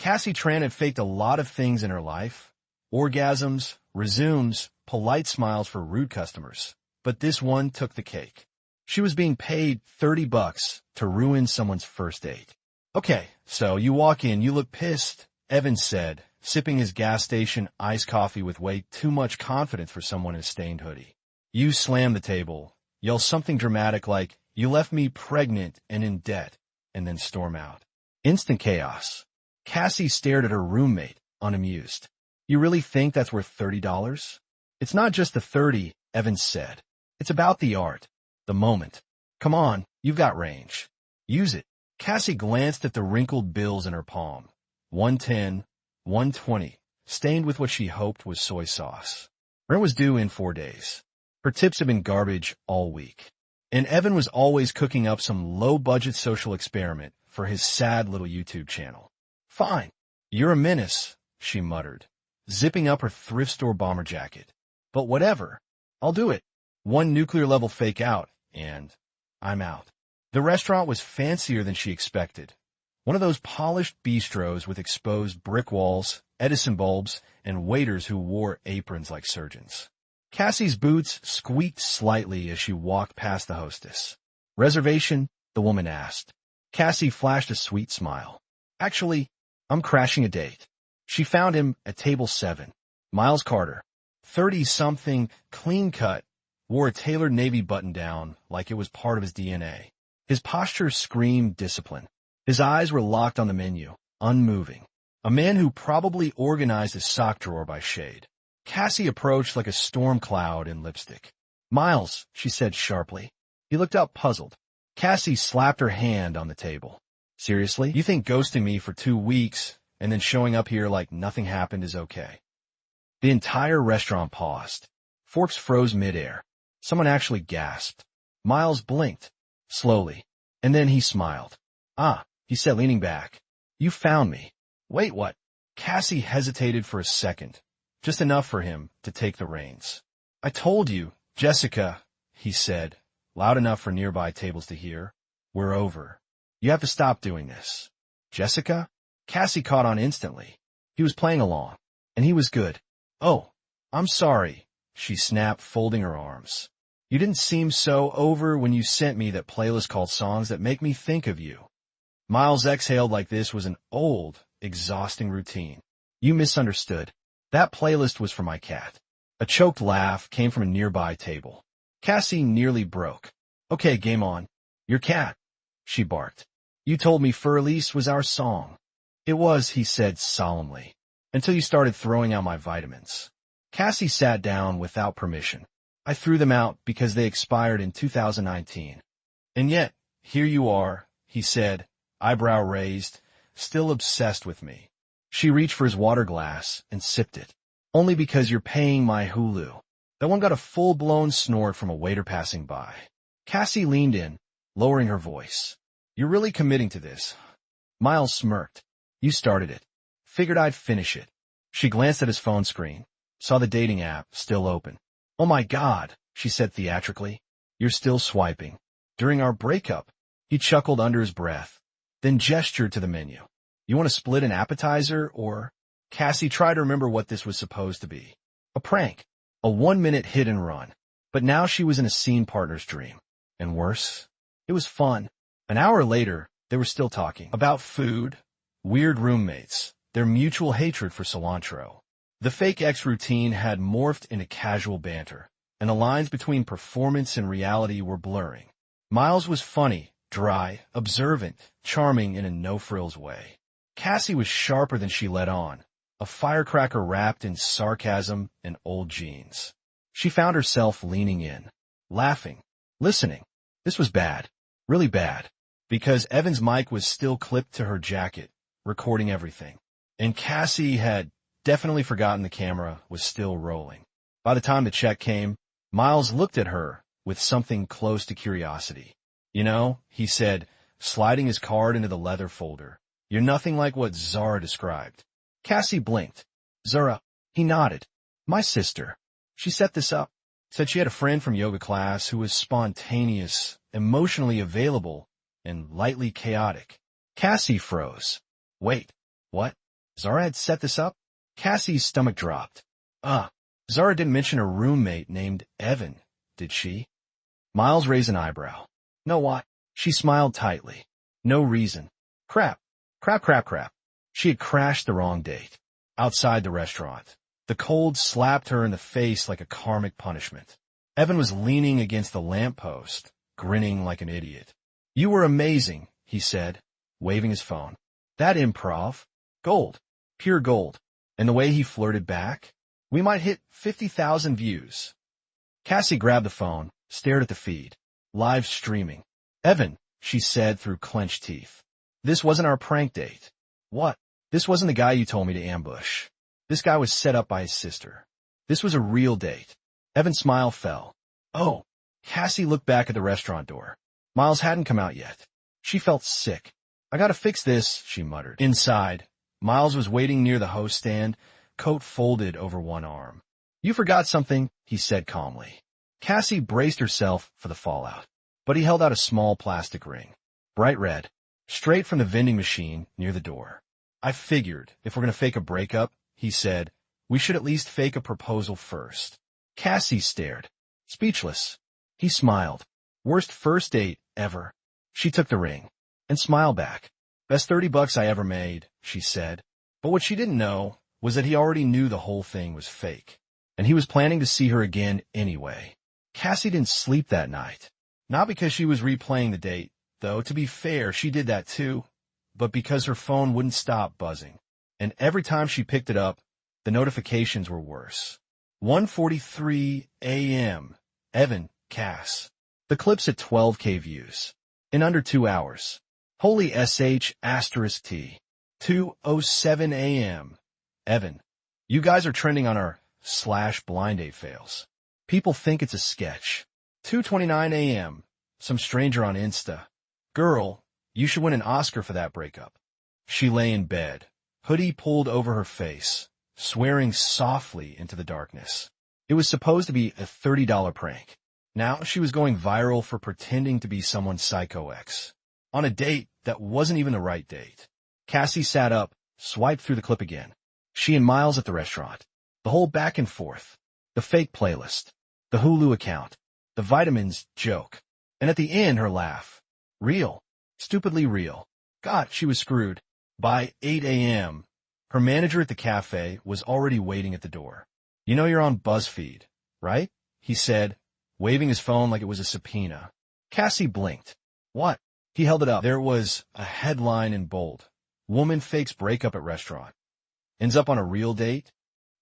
Cassie Tran had faked a lot of things in her life. Orgasms, resumes, polite smiles for rude customers. But this one took the cake. She was being paid $30 to ruin someone's first date. Okay, so you walk in, you look pissed, Evans said, sipping his gas station iced coffee with way too much confidence for someone in a stained hoodie. You slam the table, yell something dramatic like, "You left me pregnant and in debt," and then storm out. Instant chaos. Cassie stared at her roommate, unamused. "You really think that's worth $30? It's not just the 30, Evans said. It's about the art, the moment. Come on, you've got range. Use it." Cassie glanced at the wrinkled bills in her palm. 110, 120, stained with what she hoped was soy sauce. Rent was due in 4 days. Her tips had been garbage all week. And Evan was always cooking up some low-budget social experiment for his sad little YouTube channel. "Fine. You're a menace," she muttered, zipping up her thrift store bomber jacket. "But whatever. I'll do it. One nuclear-level fake out, and I'm out." The restaurant was fancier than she expected. One of those polished bistros with exposed brick walls, Edison bulbs, and waiters who wore aprons like surgeons. Cassie's boots squeaked slightly as she walked past the hostess. "Reservation?" the woman asked. Cassie flashed a sweet smile. "Actually, I'm crashing a date." She found him at table 7. Miles Carter, 30-something, clean-cut, wore a tailored navy button-down like it was part of his DNA. His posture screamed discipline. His eyes were locked on the menu, unmoving. A man who probably organized his sock drawer by shade. Cassie approached like a storm cloud in lipstick. "Miles," she said sharply. He looked up puzzled. Cassie slapped her hand on the table. "Seriously? You think ghosting me for 2 weeks and then showing up here like nothing happened is okay?" The entire restaurant paused. Forks froze midair. Someone actually gasped. Miles blinked, slowly, and then he smiled. "Ah," he said, leaning back. "You found me." "Wait, what?" Cassie hesitated for a second, just enough for him to take the reins. "I told you, Jessica," he said, loud enough for nearby tables to hear. "We're over. You have to stop doing this." "Jessica?" Cassie caught on instantly. He was playing along, and he was good. "Oh, I'm sorry," she snapped, folding her arms. "You didn't seem so over when you sent me that playlist called Songs That Make Me Think of You." Miles exhaled like this was an old, exhausting routine. "You misunderstood. That playlist was for my cat." A choked laugh came from a nearby table. Cassie nearly broke. "Okay, game on. Your cat," she barked. "You told me Fur Elise was our song." "It was," he said solemnly, "until you started throwing out my vitamins." Cassie sat down without permission. "I threw them out because they expired in 2019. "And yet, here you are," he said, eyebrow raised, "still obsessed with me." She reached for his water glass and sipped it. "Only because you're paying my Hulu." That one got a full-blown snort from a waiter passing by. Cassie leaned in, lowering her voice. "You're really committing to this?" Miles smirked. "You started it. Figured I'd finish it." She glanced at his phone screen, saw the dating app still open. "Oh my God," she said theatrically. "You're still swiping." "During our breakup," he chuckled under his breath, then gestured to the menu. "You want to split an appetizer or—" Cassie tried to remember what this was supposed to be. A prank. A 1-minute hit and run. But now she was in a scene partner's dream. And worse, it was fun. An hour later, they were still talking about food, weird roommates, their mutual hatred for cilantro. The fake ex routine had morphed into casual banter, and the lines between performance and reality were blurring. Miles was funny, dry, observant, charming in a no-frills way. Cassie was sharper than she let on, a firecracker wrapped in sarcasm and old jeans. She found herself leaning in, laughing, listening. This was bad, really bad, because Evan's mic was still clipped to her jacket, recording everything. And Cassie had definitely forgotten the camera was still rolling. By the time the check came, Miles looked at her with something close to curiosity. "You know," he said, sliding his card into the leather folder, "you're nothing like what Zara described." Cassie blinked. "Zara?" He nodded. "My sister. She set this up. Said she had a friend from yoga class who was spontaneous, emotionally available, and lightly chaotic." Cassie froze. "Wait, what?" Zara had set this up? Cassie's stomach dropped. Zara didn't mention a roommate named Evan, did she? Miles raised an eyebrow. No, what? She smiled tightly. No reason. Crap. Crap. She had crashed the wrong date. Outside the restaurant. The cold slapped her in the face like a karmic punishment. Evan was leaning against the lamppost, grinning like an idiot. You were amazing, he said, waving his phone. That improv. Gold. Pure gold. And the way he flirted back. We might hit 50,000 views. Cassie grabbed the phone, stared at the feed. Live streaming. Evan, she said through clenched teeth. This wasn't our prank date. What? This wasn't the guy you told me to ambush. This guy was set up by his sister. This was a real date. Evan's smile fell. Oh. Cassie looked back at the restaurant door. Miles hadn't come out yet. She felt sick. I gotta fix this, she muttered. Inside, Miles was waiting near the host stand, coat folded over one arm. You forgot something, he said calmly. Cassie braced herself for the fallout, but he held out a small plastic ring. Bright red, straight from the vending machine near the door. I figured, if we're gonna fake a breakup, he said, we should at least fake a proposal first. Cassie stared, speechless. He smiled. Worst first date ever. She took the ring and smiled back. Best $30 I ever made, she said. But what she didn't know was that he already knew the whole thing was fake, and he was planning to see her again anyway. Cassie didn't sleep that night. Not because she was replaying the date, though to be fair, she did that too, but because her phone wouldn't stop buzzing. And every time she picked it up, the notifications were worse. 1:43 a.m. Evan, Cass. The clip's at 12K views. In under 2 hours. Holy sh**t. 2:07 a.m. Evan. You guys are trending on our /blind date fails. People think it's a sketch. 2:29 a.m. Some stranger on Insta. Girl, you should win an Oscar for that breakup. She lay in bed, hoodie pulled over her face, swearing softly into the darkness. It was supposed to be a $30 prank. Now she was going viral for pretending to be someone's psycho ex. On a date that wasn't even the right date. Cassie sat up, swiped through the clip again. She and Miles at the restaurant. The whole back and forth. The fake playlist. The Hulu account. The vitamins joke. And at the end, her laugh. Real. Stupidly real. God, she was screwed. By 8 a.m., her manager at the cafe was already waiting at the door. You know you're on BuzzFeed, right? He said, waving his phone like it was a subpoena. Cassie blinked. What? He held it up. There was a headline in bold. Woman fakes breakup at restaurant. Ends up on a real date.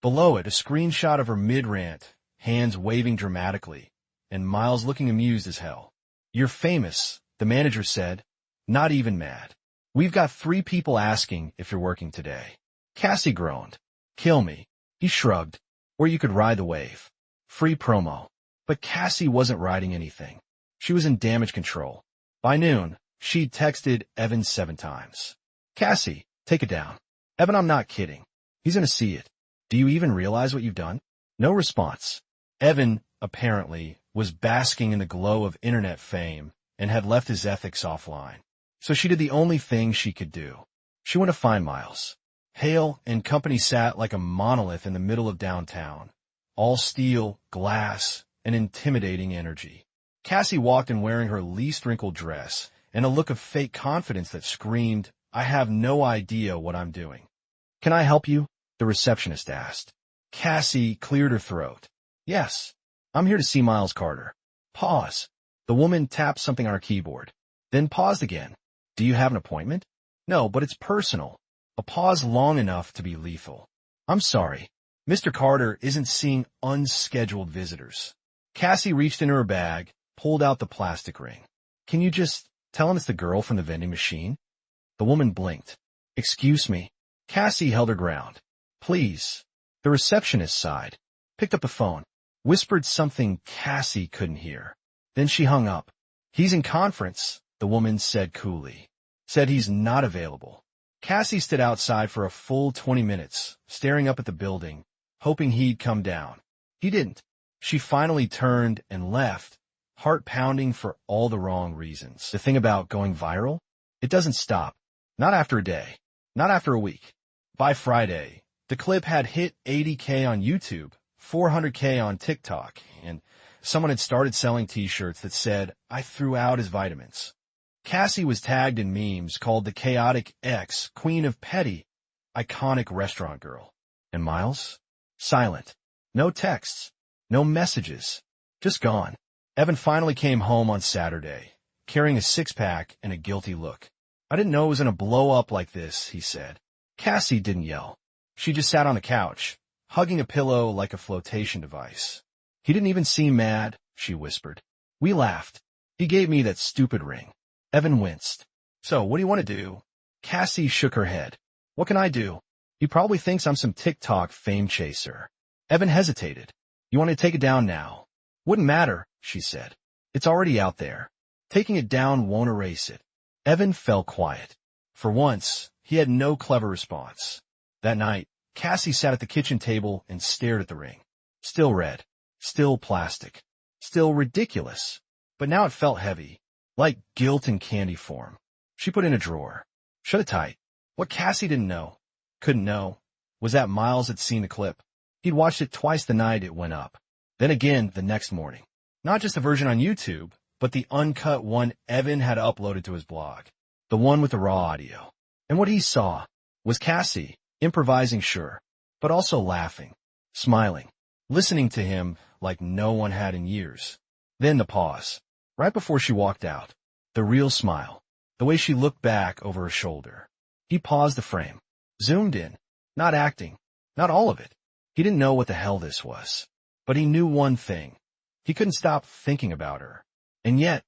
Below it, a screenshot of her mid-rant, hands waving dramatically, and Miles looking amused as hell. You're famous, the manager said. Not even mad. We've got 3 people asking if you're working today. Cassie groaned. Kill me. He shrugged. Or you could ride the wave. Free promo. But Cassie wasn't riding anything. She was in damage control. By noon, she'd texted Evan 7 times. Cassie, take it down. Evan, I'm not kidding. He's gonna see it. Do you even realize what you've done? No response. Evan, apparently, was basking in the glow of internet fame and had left his ethics offline. So she did the only thing she could do. She went to find Miles. Hale and company sat like a monolith in the middle of downtown. All steel, glass, and intimidating energy. Cassie walked in wearing her least wrinkled dress and a look of fake confidence that screamed, I have no idea what I'm doing. Can I help you? The receptionist asked. Cassie cleared her throat. Yes, I'm here to see Miles Carter. Pause. The woman tapped something on her keyboard, then paused again. Do you have an appointment? No, but it's personal. A pause long enough to be lethal. I'm sorry. Mr. Carter isn't seeing unscheduled visitors. Cassie reached into her bag, pulled out the plastic ring. Can you just tell him it's the girl from the vending machine? The woman blinked. Excuse me. Cassie held her ground. Please. The receptionist sighed, picked up the phone, whispered something Cassie couldn't hear. Then she hung up. He's in conference, the woman said coolly. Said he's not available. Cassie stood outside for a full 20 minutes, staring up at the building, hoping he'd come down. He didn't. She finally turned and left, heart pounding for all the wrong reasons. The thing about going viral? It doesn't stop. Not after a day. Not after a week. By Friday, the clip had hit 80K on YouTube, 400K on TikTok, and someone had started selling t-shirts that said, "I threw out his vitamins." Cassie was tagged in memes called the chaotic ex, queen of petty, iconic restaurant girl. And Miles? Silent. No texts. No messages. Just gone. Evan finally came home on Saturday, carrying a six-pack and a guilty look. "I didn't know it was going to blow up like this," he said. Cassie didn't yell. She just sat on the couch, hugging a pillow like a flotation device. "He didn't even seem mad," she whispered. We laughed. "He gave me that stupid ring." Evan winced. "So, what do you want to do?" Cassie shook her head. "What can I do? He probably thinks I'm some TikTok fame chaser." Evan hesitated. "You want to take it down now?" "Wouldn't matter," she said. "It's already out there. Taking it down won't erase it." Evan fell quiet. For once, he had no clever response. That night, Cassie sat at the kitchen table and stared at the ring. Still red. Still plastic. Still ridiculous. But now it felt heavy. Like guilt in candy form. She put it in a drawer. Shut it tight. What Cassie didn't know, couldn't know, was that Miles had seen the clip. He'd watched it twice the night it went up. Then again the next morning. Not just the version on YouTube, but the uncut one Evan had uploaded to his blog. The one with the raw audio. And what he saw was Cassie, improvising sure, but also laughing, smiling, listening to him like no one had in years. Then the pause. Right before she walked out. The real smile. The way she looked back over her shoulder. He paused the frame. Zoomed in. Not acting. Not all of it. He didn't know what the hell this was. But he knew one thing. He couldn't stop thinking about her. And yet,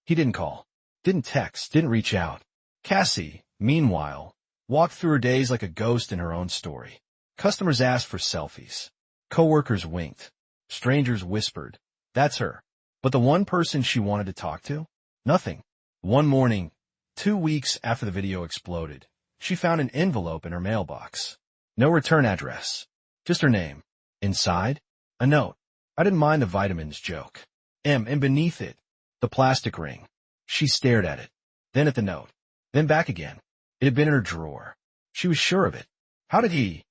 he didn't call. Didn't text. Didn't reach out. Cassie, meanwhile, walked through her days like a ghost in her own story. Customers asked for selfies. Coworkers winked. Strangers whispered. That's her. But the one person she wanted to talk to? Nothing. One morning, 2 weeks after the video exploded, she found an envelope in her mailbox. No return address. Just her name. Inside, a note. "I didn't mind the vitamins" joke. And beneath it, the plastic ring. She stared at it. Then at the note. Then back again. It had been in her drawer. She was sure of it. How did he?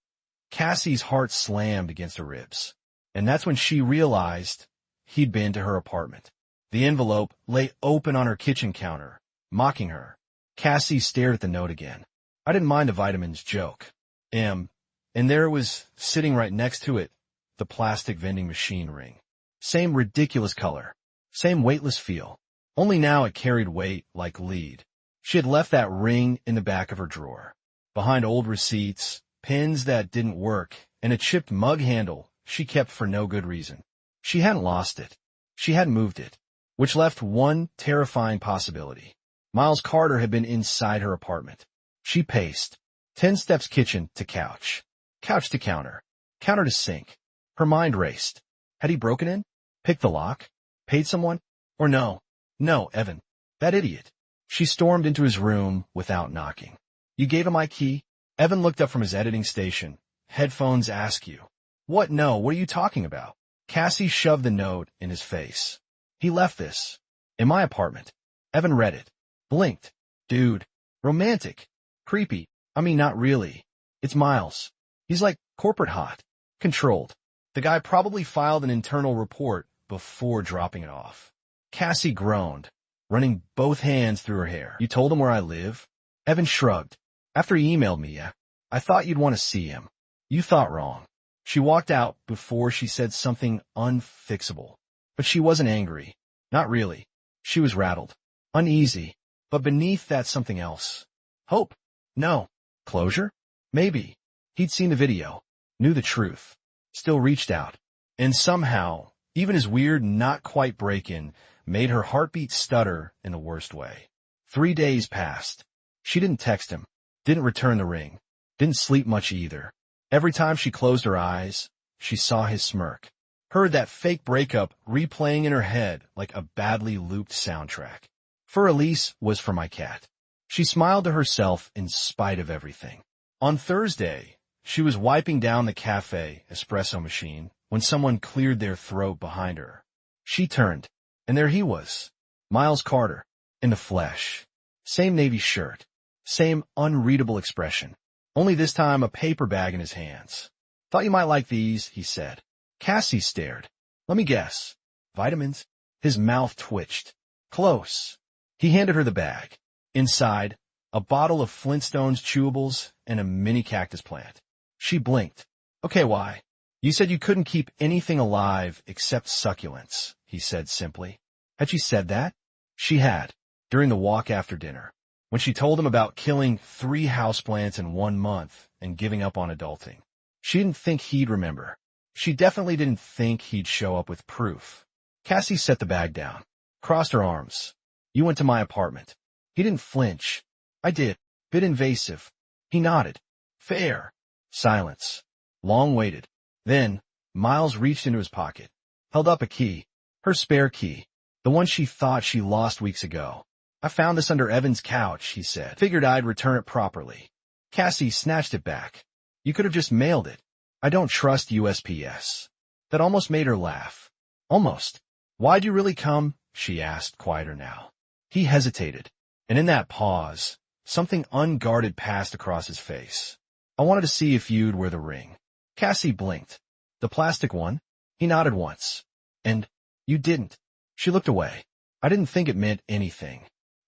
Cassie's heart slammed against her ribs. And that's when she realized he'd been to her apartment. The envelope lay open on her kitchen counter, mocking her. Cassie stared at the note again. "I didn't mind the vitamins" joke. And there it was, sitting right next to it, the plastic vending machine ring. Same ridiculous color. Same weightless feel. Only now it carried weight like lead. She had left that ring in the back of her drawer. Behind old receipts, pins that didn't work, and a chipped mug handle she kept for no good reason. She hadn't lost it. She hadn't moved it. Which left one terrifying possibility. Miles Carter had been inside her apartment. She paced. 10 steps kitchen to couch. Couch to counter. Counter to sink. Her mind raced. Had he broken in? Picked the lock? Paid someone? Or no? No, Evan. That idiot. She stormed into his room without knocking. "You gave him my key?" Evan looked up from his editing station. "Headphones ask you." "What? No, what are you talking about?" Cassie shoved the note in his face. "He left this. In my apartment." Evan read it. Blinked. "Dude. Romantic. Creepy. I mean, not really. It's Miles. He's like corporate hot. Controlled. The guy probably filed an internal report before dropping it off." Cassie groaned, running both hands through her hair. "You told him where I live?" Evan shrugged. "After he emailed me, yeah. I thought you'd want to see him. You thought wrong." She walked out before she said something unfixable. But she wasn't angry. Not really. She was rattled. Uneasy. But beneath that something else. Hope? No. Closure? Maybe. He'd seen the video. Knew the truth. Still reached out. And somehow, even his weird not quite break-in made her heartbeat stutter in the worst way. 3 days passed. She didn't text him. Didn't return the ring. Didn't sleep much either. Every time she closed her eyes, she saw his smirk. Heard that fake breakup replaying in her head like a badly looped soundtrack. "Fur Elise was for my cat." She smiled to herself in spite of everything. On Thursday, she was wiping down the cafe espresso machine when someone cleared their throat behind her. She turned, and there he was, Miles Carter, in the flesh. Same navy shirt. Same unreadable expression. only this time a paper bag in his hands. Thought you might like these, he said. Cassie stared. Let me guess. Vitamins? His mouth twitched. Close. He handed her the bag. Inside, a bottle of Flintstones chewables and a mini cactus plant. She blinked. Okay, why? You said you couldn't keep anything alive except succulents, he said simply. Had she said that? She had, during the walk after dinner, when she told him about killing 3 houseplants in 1 month and giving up on adulting. She didn't think he'd remember. She definitely didn't think he'd show up with proof. Cassie set the bag down, crossed her arms. You went to my apartment. He didn't flinch. I did. Bit invasive. He nodded. Fair. Silence. Long waited. Then, Miles reached into his pocket, held up a key, her spare key, the one she thought she lost weeks ago. I found this under Evan's couch, he said. Figured I'd return it properly. Cassie snatched it back. You could have just mailed it. I don't trust USPS. That almost made her laugh. Almost. Why'd you really come? She asked, quieter now. He hesitated, and in that pause, something unguarded passed across his face. I wanted to see if you'd wear the ring. Cassie blinked. The plastic one? He nodded once. And you didn't. She looked away. I didn't think it meant anything.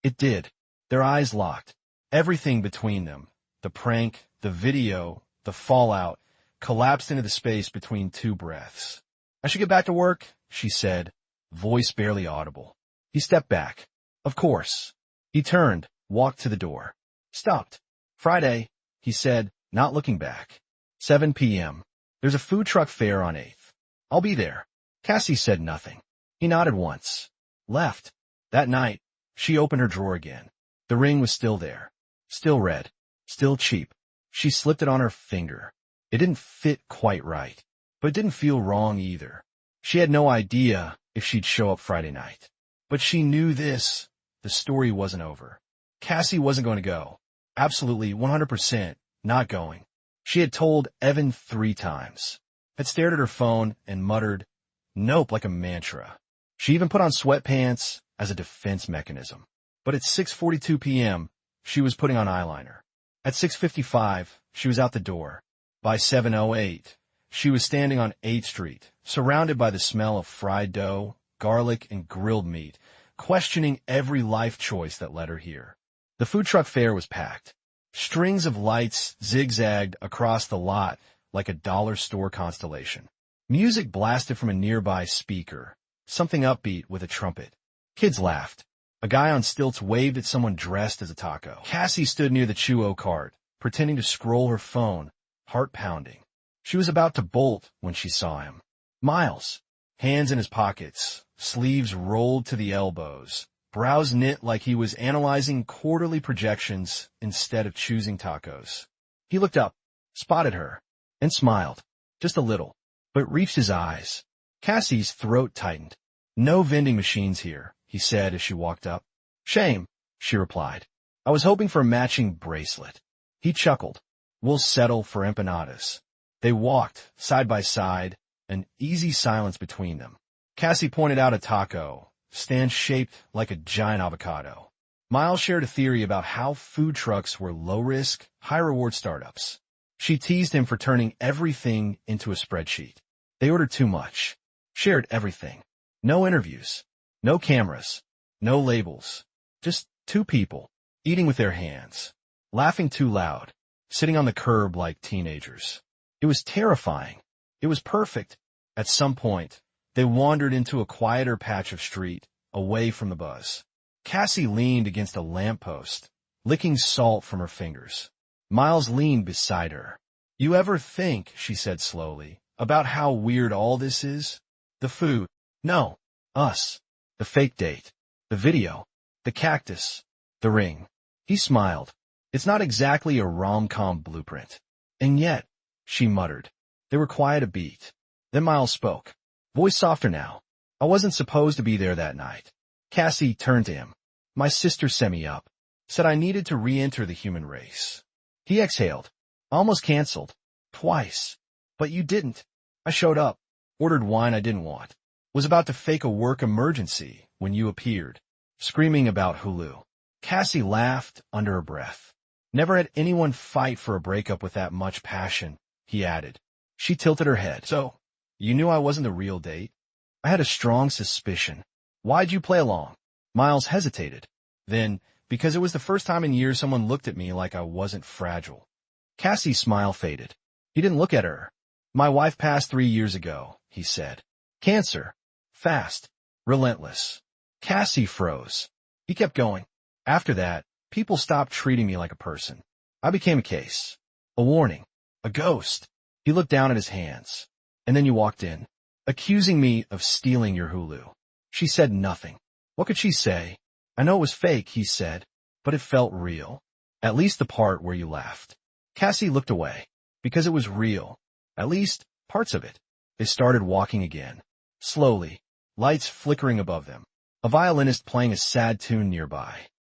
It did. Their eyes locked. Everything between them, the prank, the video, the fallout, collapsed into the space between 2 breaths. I should get back to work, she said, voice barely audible. He stepped back. Of course. He turned, walked to the door. Stopped. Friday, he said, not looking back. 7 p.m. There's a food truck fair on 8th. I'll be there. Cassie said nothing. He nodded once. Left. That night, she opened her drawer again. The ring was still there. Still red. Still cheap. She slipped it on her finger. It didn't fit quite right, but it didn't feel wrong either. She had no idea if she'd show up Friday night. But she knew this. The story wasn't over. Cassie wasn't going to go. Absolutely, 100%, not going. She had told Evan 3 times, had stared at her phone and muttered, nope, like a mantra. She even put on sweatpants as a defense mechanism. But at 6:42 p.m., she was putting on eyeliner. At 6:55, she was out the door. By 7:08, she was standing on 8th Street, surrounded by the smell of fried dough, garlic, and grilled meat, questioning every life choice that led her here. The food truck fair was packed. Strings of lights zigzagged across the lot like a dollar store constellation. Music blasted from a nearby speaker, something upbeat with a trumpet. Kids laughed. A guy on stilts waved at someone dressed as a taco. Cassie stood near the Chuo cart, pretending to scroll her phone, heart pounding. She was about to bolt when she saw him. Miles, hands in his pockets, sleeves rolled to the elbows, brows knit like he was analyzing quarterly projections instead of choosing tacos. He looked up, spotted her, and smiled, just a little, but reached his eyes. Cassie's throat tightened. No vending machines here, he said as she walked up. Shame, she replied. I was hoping for a matching bracelet. He chuckled. We'll settle for empanadas. They walked, side by side, an easy silence between them. Cassie pointed out a taco, stand shaped like a giant avocado. Miles shared a theory about how food trucks were low-risk, high-reward startups. She teased him for turning everything into a spreadsheet. They ordered too much. Shared everything. No interviews. No cameras. No labels. Just 2 people, eating with their hands. Laughing too loud. Sitting on the curb like teenagers. It was terrifying. It was perfect. At some point, they wandered into a quieter patch of street, away from the buzz. Cassie leaned against a lamppost, licking salt from her fingers. Miles leaned beside her. You ever think, she said slowly, about how weird all this is? The food. No. Us. The fake date. The video. The cactus. The ring. He smiled. It's not exactly a rom-com blueprint. And yet, she muttered. They were quiet a beat. Then Miles spoke. Voice softer now. I wasn't supposed to be there that night. Cassie turned to him. My sister sent me up. Said I needed to re-enter the human race. He exhaled. Almost canceled. Twice. But you didn't. I showed up. Ordered wine I didn't want. Was about to fake a work emergency when you appeared. Screaming about Hulu. Cassie laughed under her breath. Never had anyone fight for a breakup with that much passion, he added. She tilted her head. So, you knew I wasn't the real date? I had a strong suspicion. Why'd you play along? Miles hesitated. Then, because it was the first time in years someone looked at me like I wasn't fragile. Cassie's smile faded. He didn't look at her. My wife passed 3 years ago, he said. Cancer. Fast. Relentless. Cassie froze. He kept going. After that, people stopped treating me like a person. I became a case. A warning. A ghost. He looked down at his hands. And then you walked in, accusing me of stealing your Hulu. She said nothing. What could she say? I know it was fake, he said, but it felt real. At least the part where you laughed. Cassie looked away. Because it was real. At least, parts of it. They started walking again. Slowly. Lights flickering above them. A violinist playing a sad tune nearby.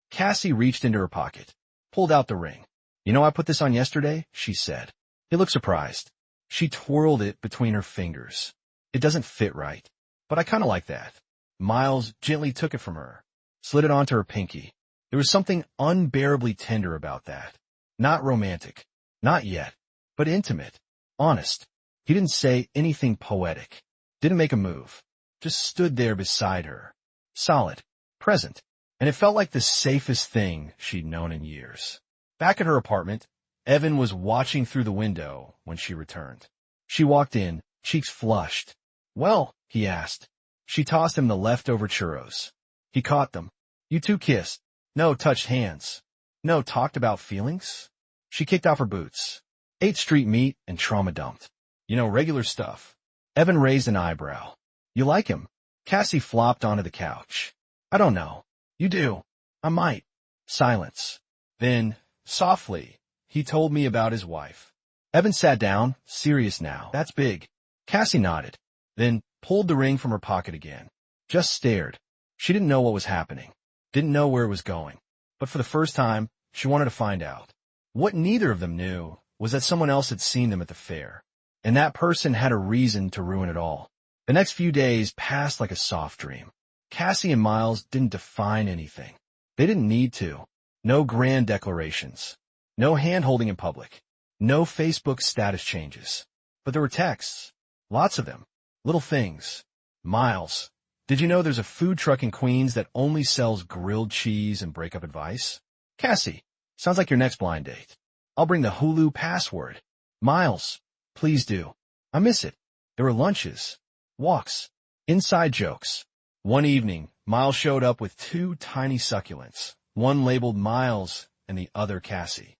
Cassie reached into her pocket. Pulled out the ring. You know I put this on yesterday, she said. He looked surprised. She twirled it between her fingers. It doesn't fit right. But I kinda like that. Miles gently took it from her. Slid it onto her pinky. There was something unbearably tender about that. Not romantic. Not yet. But intimate. Honest. He didn't say anything poetic. Didn't make a move. Just stood there beside her. Solid. Present. And it felt like the safest thing she'd known in years. Back at her apartment, Evan was watching through the window when she returned. She walked in, cheeks flushed. Well, he asked. She tossed him the leftover churros. He caught them. You two kissed. No, touched hands. No, talked about feelings. She kicked off her boots. Ate street meat and trauma dumped. You know, regular stuff. Evan raised an eyebrow. You like him? Cassie flopped onto the couch. I don't know. You do. I might. Silence. Then, softly, he told me about his wife. Evan sat down, serious now. That's big. Cassie nodded. Then pulled the ring from her pocket again. Just stared. She didn't know what was happening. Didn't know where it was going. But for the first time, she wanted to find out. What neither of them knew was that someone else had seen them at the fair. And that person had a reason to ruin it all. The next few days passed like a soft dream. Cassie and Miles didn't define anything. They didn't need to. No grand declarations. No hand-holding in public. No Facebook status changes. But there were texts. Lots of them. Little things. Miles, did you know there's a food truck in Queens that only sells grilled cheese and breakup advice? Cassie, sounds like your next blind date. I'll bring the Hulu password. Miles, please do. I miss it. There were lunches. Walks. Inside jokes. One evening, Miles showed up with 2 tiny succulents, one labeled Miles and the other Cassie.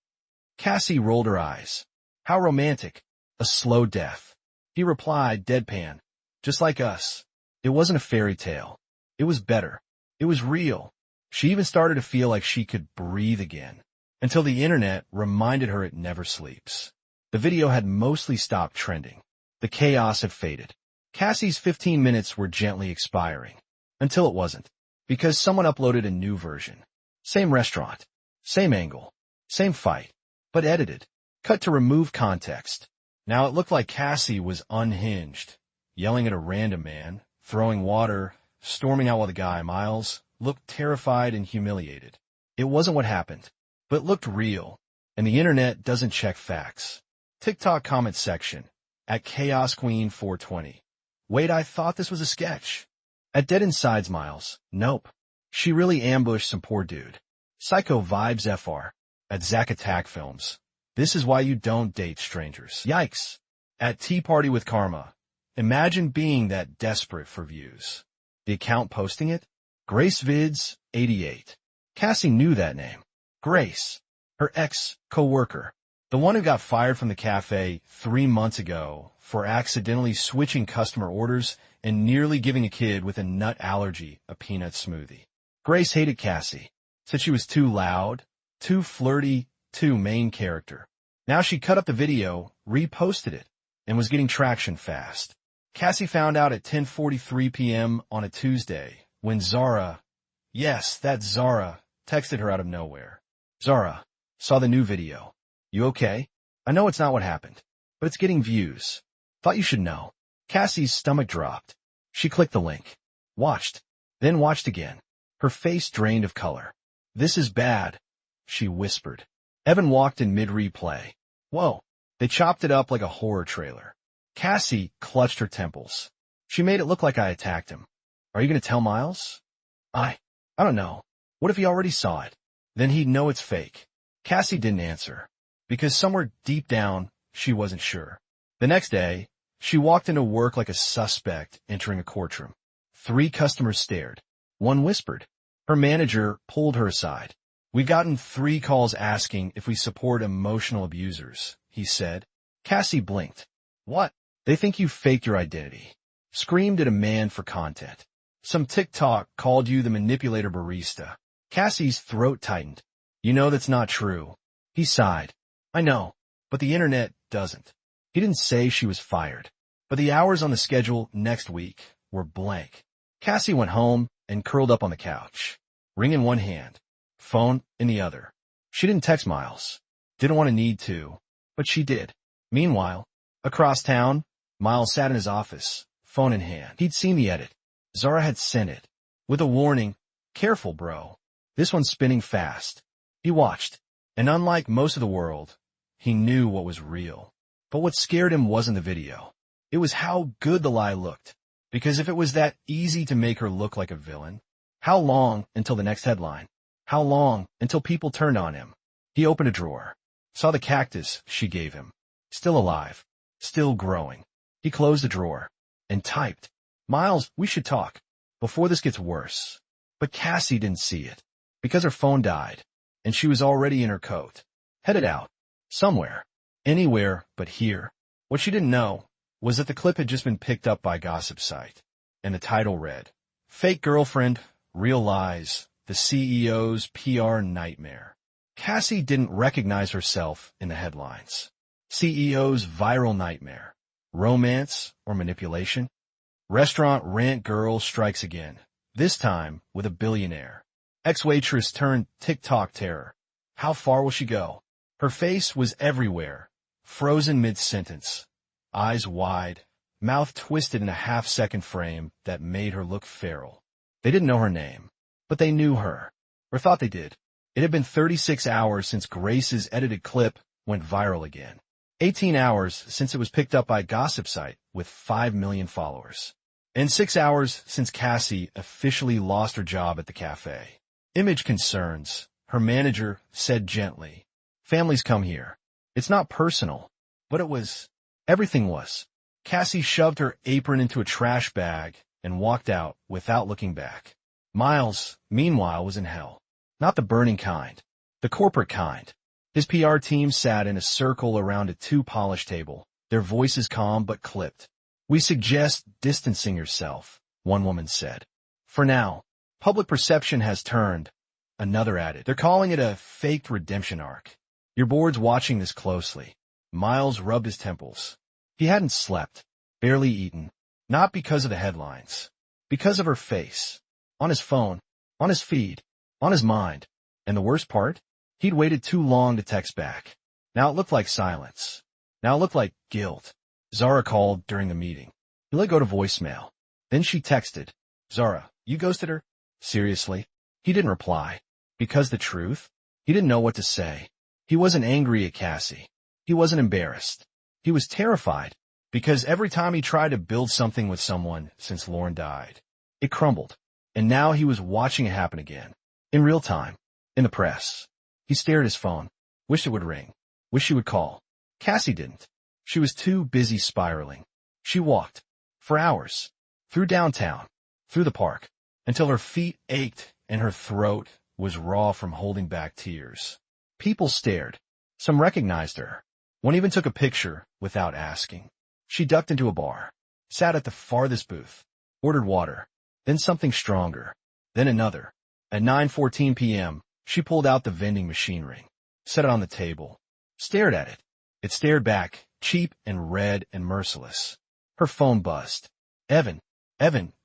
Cassie rolled her eyes. How romantic. A slow death. He replied, deadpan. Just like us. It wasn't a fairy tale. It was better. It was real. She even started to feel like she could breathe again. Until the internet reminded her it never sleeps. The video had mostly stopped trending. The chaos had faded. Cassie's 15 minutes were gently expiring. Until it wasn't. Because someone uploaded a new version. Same restaurant. Same angle. Same fight. But edited. Cut to remove context. Now it looked like Cassie was unhinged. Yelling at a random man. Throwing water. Storming out while the guy, Miles, looked terrified and humiliated. It wasn't what happened. But it looked real. And the internet doesn't check facts. TikTok comment section. At Chaos Queen 420. Wait, I thought this was a sketch. At Dead Insides, Miles. Nope. She really ambushed some poor dude. Psycho Vibes FR. At Zack Attack Films. This is why you don't date strangers. Yikes. At Tea Party with Karma. Imagine being that desperate for views. The account posting it? Grace Vids 88. Cassie knew that name. Grace. Her ex-co-worker. The one who got fired from the cafe 3 months ago for accidentally switching customer orders and nearly giving a kid with a nut allergy a peanut smoothie. Grace hated Cassie. Said she was too loud, too flirty, too main character. Now she cut up the video, reposted it, and was getting traction fast. Cassie found out at 10:43 p.m. on a Tuesday when Zara, yes, that Zara, texted her out of nowhere. Zara, saw the new video. You okay? I know it's not what happened, but it's getting views. Thought you should know. Cassie's stomach dropped. She clicked the link. Watched. Then watched again. Her face drained of color. This is bad, she whispered. Evan walked in mid-replay. Whoa. They chopped it up like a horror trailer. Cassie clutched her temples. She made it look like I attacked him. Are you going to tell Miles? I don't know. What if he already saw it? Then he'd know it's fake. Cassie didn't answer, because somewhere deep down, she wasn't sure. The next day, she walked into work like a suspect entering a courtroom. 3 customers stared. One whispered. Her manager pulled her aside. We've gotten 3 calls asking if we support emotional abusers, he said. Cassie blinked. What? They think you faked your identity. Screamed at a man for content. Some TikTok called you the manipulator barista. Cassie's throat tightened. You know that's not true. He sighed. I know, but the internet doesn't. He didn't say she was fired, but the hours on the schedule next week were blank. Cassie went home and curled up on the couch, ring in one hand, phone in the other. She didn't text Miles. Didn't want to need to, but she did. Meanwhile, across town, Miles sat in his office, phone in hand. He'd seen the edit. Zara had sent it, with a warning, careful, bro. This one's spinning fast. He watched, and unlike most of the world, he knew what was real. But what scared him wasn't the video. It was how good the lie looked. Because if it was that easy to make her look like a villain, how long until the next headline? How long until people turned on him? He opened a drawer, saw the cactus she gave him. Still alive, still growing. He closed the drawer, and typed, Miles, we should talk, before this gets worse. But Cassie didn't see it, because her phone died, and she was already in her coat, headed out, somewhere, anywhere but here. What she didn't know was that the clip had just been picked up by a gossip site, and the title read, Fake Girlfriend, Real Lies, the CEO's PR Nightmare. Cassie didn't recognize herself in the headlines. CEO's Viral Nightmare. Romance or manipulation? Restaurant rant girl strikes again, this time with a billionaire. Ex-waitress turned TikTok terror. How far will she go? Her face was everywhere, frozen mid-sentence, eyes wide, mouth twisted in a half-second frame that made her look feral. They didn't know her name, but they knew her, or thought they did. It had been 36 hours since Grace's edited clip went viral again. 18 hours since it was picked up by a gossip site with 5 million followers. And 6 hours since Cassie officially lost her job at the cafe. Image concerns, her manager said gently. Families come here. It's not personal, but it was. Everything was. Cassie shoved her apron into a trash bag and walked out without looking back. Miles, meanwhile, was in hell. Not the burning kind, the corporate kind. His PR team sat in a circle around a too-polished table, their voices calm but clipped. We suggest distancing yourself, one woman said. For now, public perception has turned, another added. They're calling it a faked redemption arc. Your board's watching this closely. Miles rubbed his temples. He hadn't slept, barely eaten, not because of the headlines, because of her face. On his phone, on his feed, on his mind. And the worst part? He'd waited too long to text back. Now it looked like silence. Now it looked like guilt. Zara called during the meeting. He let go to voicemail. Then she texted. Zara, you ghosted her? Seriously? He didn't reply. Because the truth? He didn't know what to say. He wasn't angry at Cassie. He wasn't embarrassed. He was terrified. Because every time he tried to build something with someone since Lauren died, it crumbled. And now he was watching it happen again. In real time. In the press. He stared at his phone. Wished it would ring. Wished she would call. Cassie didn't. She was too busy spiraling. She walked. For hours. Through downtown. Through the park. Until her feet ached and her throat was raw from holding back tears. People stared. Some recognized her. One even took a picture without asking. She ducked into a bar. Sat at the farthest booth. Ordered water. Then something stronger. Then another. At 9:14 p.m., she pulled out the vending machine ring. Set it on the table. Stared at it. It stared back, cheap and red and merciless. Her phone buzzed. Evan,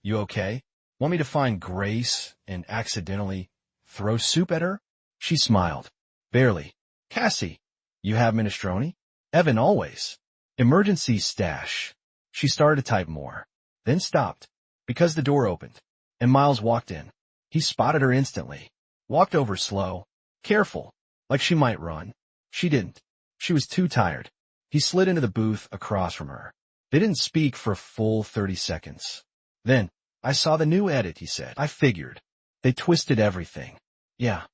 you okay? Want me to find Grace and accidentally throw soup at her? She smiled. Barely. Cassie, you have minestrone? Evan, always. Emergency stash. She started to type more. Then stopped. Because the door opened. And Miles walked in. He spotted her instantly. Walked over slow. Careful. Like she might run. She didn't. She was too tired. He slid into the booth across from her. They didn't speak for a full 30 seconds. Then, I saw the new edit, he said. I figured. They twisted everything. Yeah.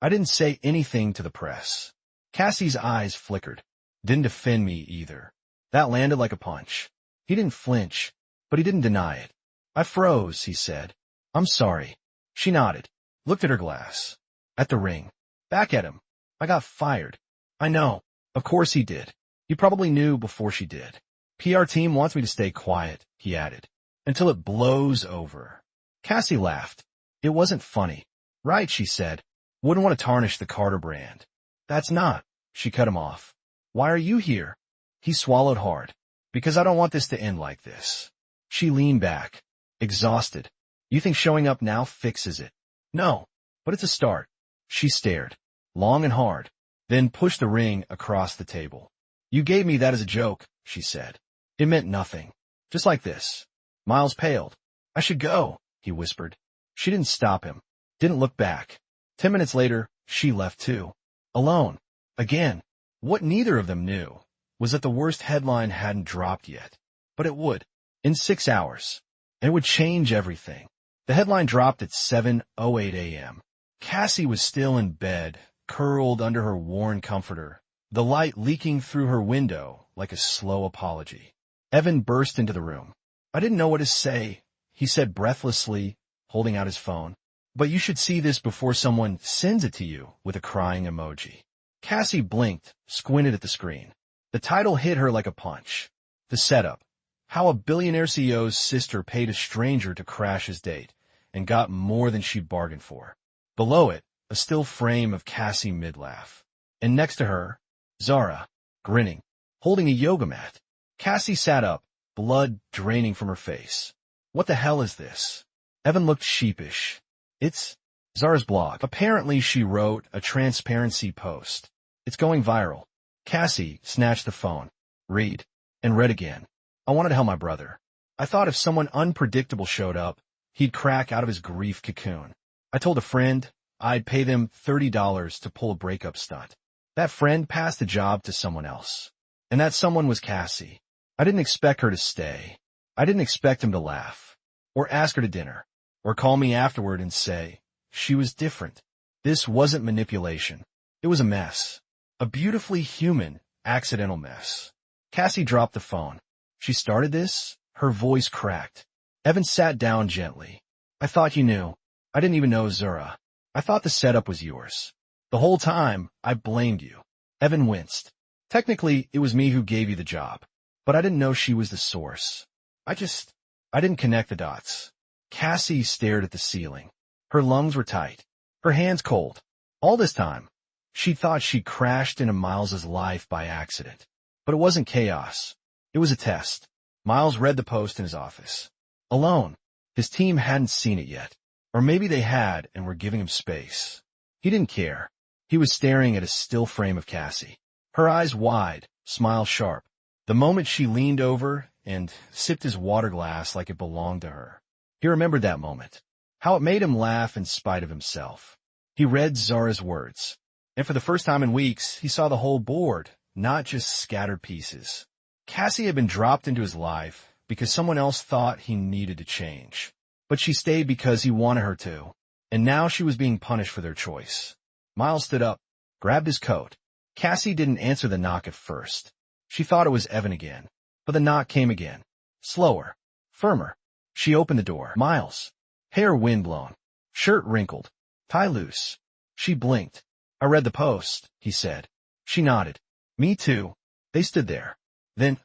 I didn't say anything to the press. Cassie's eyes flickered. Didn't defend me either. That landed like a punch. He didn't flinch, but he didn't deny it. I froze, he said. I'm sorry. She nodded. Looked at her glass. At the ring. Back at him. I got fired. I know. Of course he did. He probably knew before she did. PR team wants me to stay quiet, he added. Until it blows over. Cassie laughed. It wasn't funny. Right, she said. Wouldn't want to tarnish the Carter brand. That's not. She cut him off. Why are you here? He swallowed hard. Because I don't want this to end like this. She leaned back. Exhausted. You think showing up now fixes it? No. But it's a start. She stared. Long and hard. Then pushed the ring across the table. You gave me that as a joke, she said. It meant nothing. Just like this. Miles paled. I should go, he whispered. She didn't stop him. Didn't look back. 10 minutes later, she left too. Alone. Again. What neither of them knew was that the worst headline hadn't dropped yet. But it would. In 6 hours. And it would change everything. The headline dropped at 7:08 a.m. Cassie was still in bed, curled under her worn comforter, the light leaking through her window like a slow apology. Evan burst into the room. I didn't know what to say, he said breathlessly, holding out his phone. But you should see this before someone sends it to you, with a crying emoji. Cassie blinked, squinted at the screen. The title hit her like a punch. The setup. How a billionaire CEO's sister paid a stranger to crash his date, and got more than she bargained for. Below it, a still frame of Cassie mid-laugh. And next to her, Zara, grinning, holding a yoga mat. Cassie sat up, blood draining from her face. What the hell is this? Evan looked sheepish. It's Zara's blog. Apparently she wrote a transparency post. It's going viral. Cassie snatched the phone, read, and read again. I wanted to help my brother. I thought if someone unpredictable showed up, he'd crack out of his grief cocoon. I told a friend I'd pay them $30 to pull a breakup stunt. That friend passed the job to someone else. And that someone was Cassie. I didn't expect her to stay. I didn't expect him to laugh. Or ask her to dinner. Or call me afterward and say, she was different. This wasn't manipulation. It was a mess. A beautifully human, accidental mess. Cassie dropped the phone. She started this, her voice cracked. Evan sat down gently. I thought you knew. I didn't even know Zara. I thought the setup was yours. The whole time, I blamed you. Evan winced. Technically, it was me who gave you the job. But I didn't know she was the source. I didn't connect the dots. Cassie stared at the ceiling. Her lungs were tight. Her hands cold. All this time, she thought she crashed into Miles's life by accident. But it wasn't chaos. It was a test. Miles read the post in his office. Alone. His team hadn't seen it yet. Or maybe they had and were giving him space. He didn't care. He was staring at a still frame of Cassie. Her eyes wide, smile sharp. The moment she leaned over and sipped his water glass like it belonged to her. He remembered that moment. How it made him laugh in spite of himself. He read Zara's words. And for the first time in weeks, he saw the whole board, not just scattered pieces. Cassie had been dropped into his life because someone else thought he needed to change. But she stayed because he wanted her to. And now she was being punished for their choice. Miles stood up, grabbed his coat. Cassie didn't answer the knock at first. She thought it was Evan again. But the knock came again. Slower. Firmer. She opened the door. Miles. Hair windblown. Shirt wrinkled. Tie loose. She blinked. I read the post, he said. She nodded. Me too. They stood there. Then,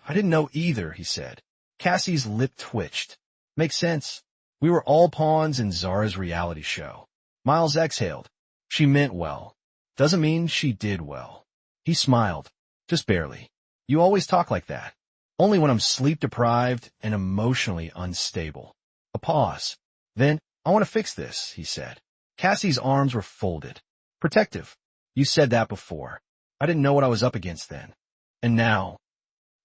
I didn't know either, he said. Cassie's lip twitched. Makes sense. We were all pawns in Zara's reality show. Miles exhaled. She meant well. Doesn't mean she did well. He smiled. Just barely. You always talk like that. Only when I'm sleep-deprived and emotionally unstable. A pause. Then, I want to fix this, he said. Cassie's arms were folded. Protective. You said that before. I didn't know what I was up against then. And now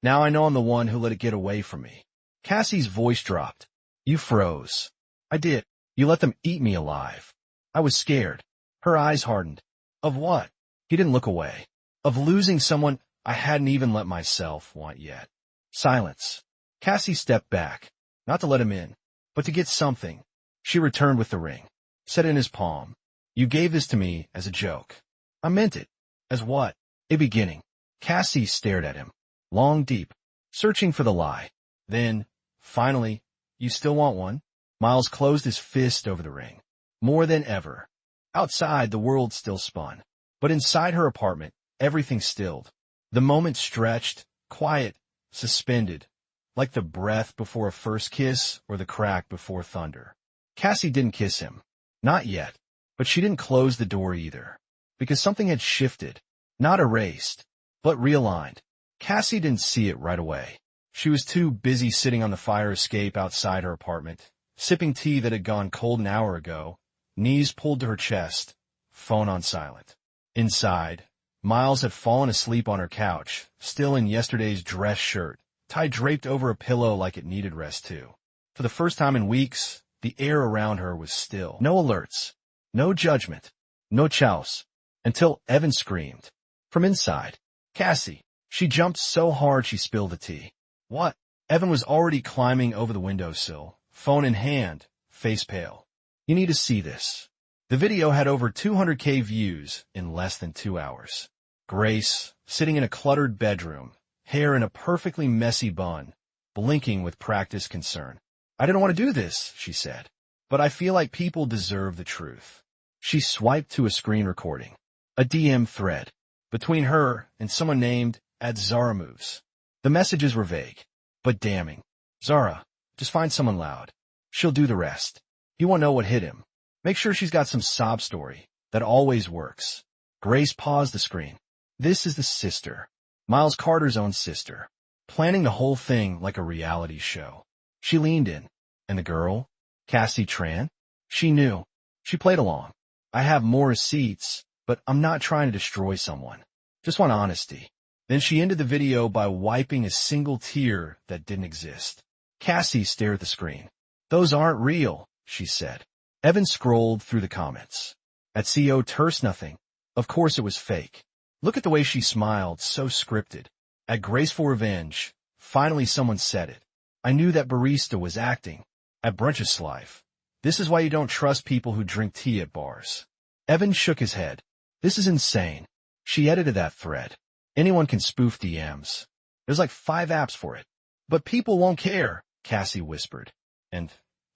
I know I'm the one who let it get away from me. Cassie's voice dropped. You froze. I did. You let them eat me alive. I was scared. Her eyes hardened. Of what? He didn't look away. Of losing someone I hadn't even let myself want yet. Silence. Cassie stepped back, not to let him in, but to get something. She returned with the ring, set it in his palm. You gave this to me as a joke. I meant it. As what? A beginning. Cassie stared at him, long, deep, searching for the lie. Then, finally, you still want one? Miles closed his fist over the ring. More than ever. Outside, the world still spun. But inside her apartment, everything stilled. The moment stretched, quiet, suspended, like the breath before a first kiss or the crack before thunder. Cassie didn't kiss him. Not yet. But she didn't close the door either. Because something had shifted. Not erased, but realigned. Cassie didn't see it right away. She was too busy sitting on the fire escape outside her apartment, sipping tea that had gone cold an hour ago, knees pulled to her chest, phone on silent. Inside, Miles had fallen asleep on her couch, still in yesterday's dress shirt, tied draped over a pillow like it needed rest too. For the first time in weeks, the air around her was still. No alerts, no judgment, no chouse, until Evan screamed. From inside, Cassie. She jumped so hard she spilled the tea. What? Evan was already climbing over the windowsill, phone in hand, face pale. You need to see this. The video had over 200K views in less than 2 hours. Grace, sitting in a cluttered bedroom, hair in a perfectly messy bun, blinking with practiced concern. I didn't want to do this, she said. But I feel like people deserve the truth. She swiped to a screen recording. A DM thread. Between her and someone named @Zara Moves. The messages were vague, but damning. Zara, just find someone loud. She'll do the rest. He won't know what hit him. Make sure she's got some sob story. That always works. Grace paused the screen. This is the sister. Miles Carter's own sister. Planning the whole thing like a reality show. She leaned in. And the girl? Cassie Tran? She knew. She played along. I have more receipts, but I'm not trying to destroy someone. Just want honesty. Then she ended the video by wiping a single tear that didn't exist. Cassie stared at the screen. Those aren't real, she said. Evan scrolled through the comments. At CO Terse Nothing. Of course it was fake. Look at the way she smiled, so scripted. At Graceful Revenge. Finally someone said it. I knew that barista was acting. At Brunch's Life. This is why you don't trust people who drink tea at bars. Evan shook his head. This is insane. She edited that thread. Anyone can spoof DMs. There's like 5 apps for it. But people won't care, Cassie whispered. And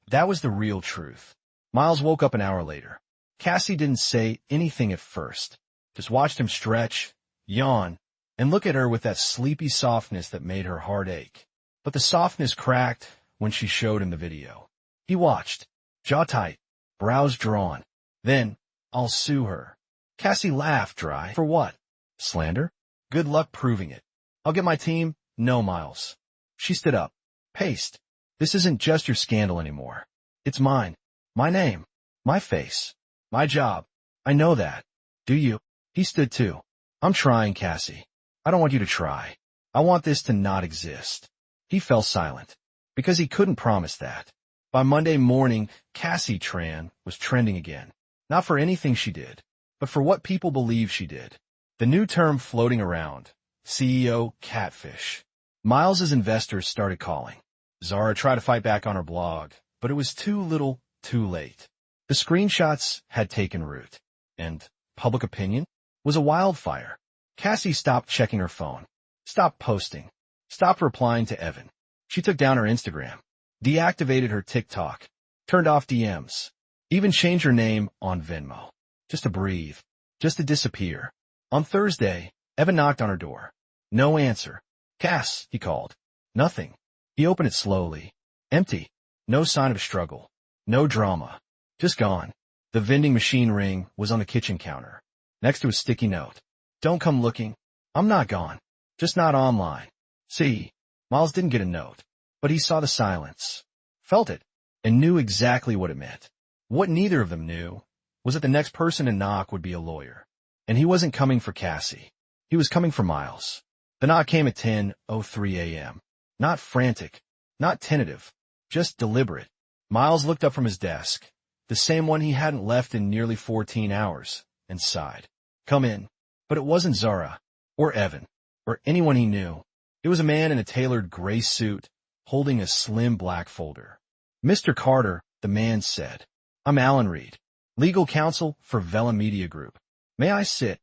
that was the real truth. Miles woke up an hour later. Cassie didn't say anything at first. Just watched him stretch, yawn, and look at her with that sleepy softness that made her heart ache. But the softness cracked when she showed him the video. He watched, jaw tight, brows drawn. Then, I'll sue her. Cassie laughed dry. For what? Slander? Good luck proving it. I'll get my team. No, Miles. She stood up. Paste. This isn't just your scandal anymore. It's mine. My name. My face. My job. I know that. Do you? He stood too. I'm trying, Cassie. I don't want you to try. I want this to not exist. He fell silent. Because he couldn't promise that. By Monday morning, Cassie Tran was trending again. Not for anything she did, but for what people believe she did. The new term floating around. CEO catfish. Miles's investors started calling. Zara tried to fight back on her blog, but it was too little, too late. The screenshots had taken root. And public opinion was a wildfire. Cassie stopped checking her phone. Stopped posting. Stopped replying to Evan. She took down her Instagram. Deactivated her TikTok. Turned off DMs. Even changed her name on Venmo. Just to breathe. Just to disappear. On Thursday, Evan knocked on her door. No answer. Cass, he called. Nothing. He opened it slowly. Empty. No sign of struggle. No drama. Just gone. The vending machine ring was on the kitchen counter. Next to a sticky note. Don't come looking. I'm not gone. Just not online. See, Miles didn't get a note. But he saw the silence. Felt it. And knew exactly what it meant. What neither of them knew was that the next person to knock would be a lawyer. And he wasn't coming for Cassie. He was coming for Miles. The knock came at 10:03 a.m. Not frantic. Not tentative. Just deliberate. Miles looked up from his desk. The same one he hadn't left in nearly 14 hours. And sighed. Come in. But it wasn't Zara. or Evan, or anyone he knew. It was a man in a tailored gray suit, holding a slim black folder. "Mr. Carter," the man said. "I'm Alan Reed, legal counsel for Vela Media Group. May I sit?"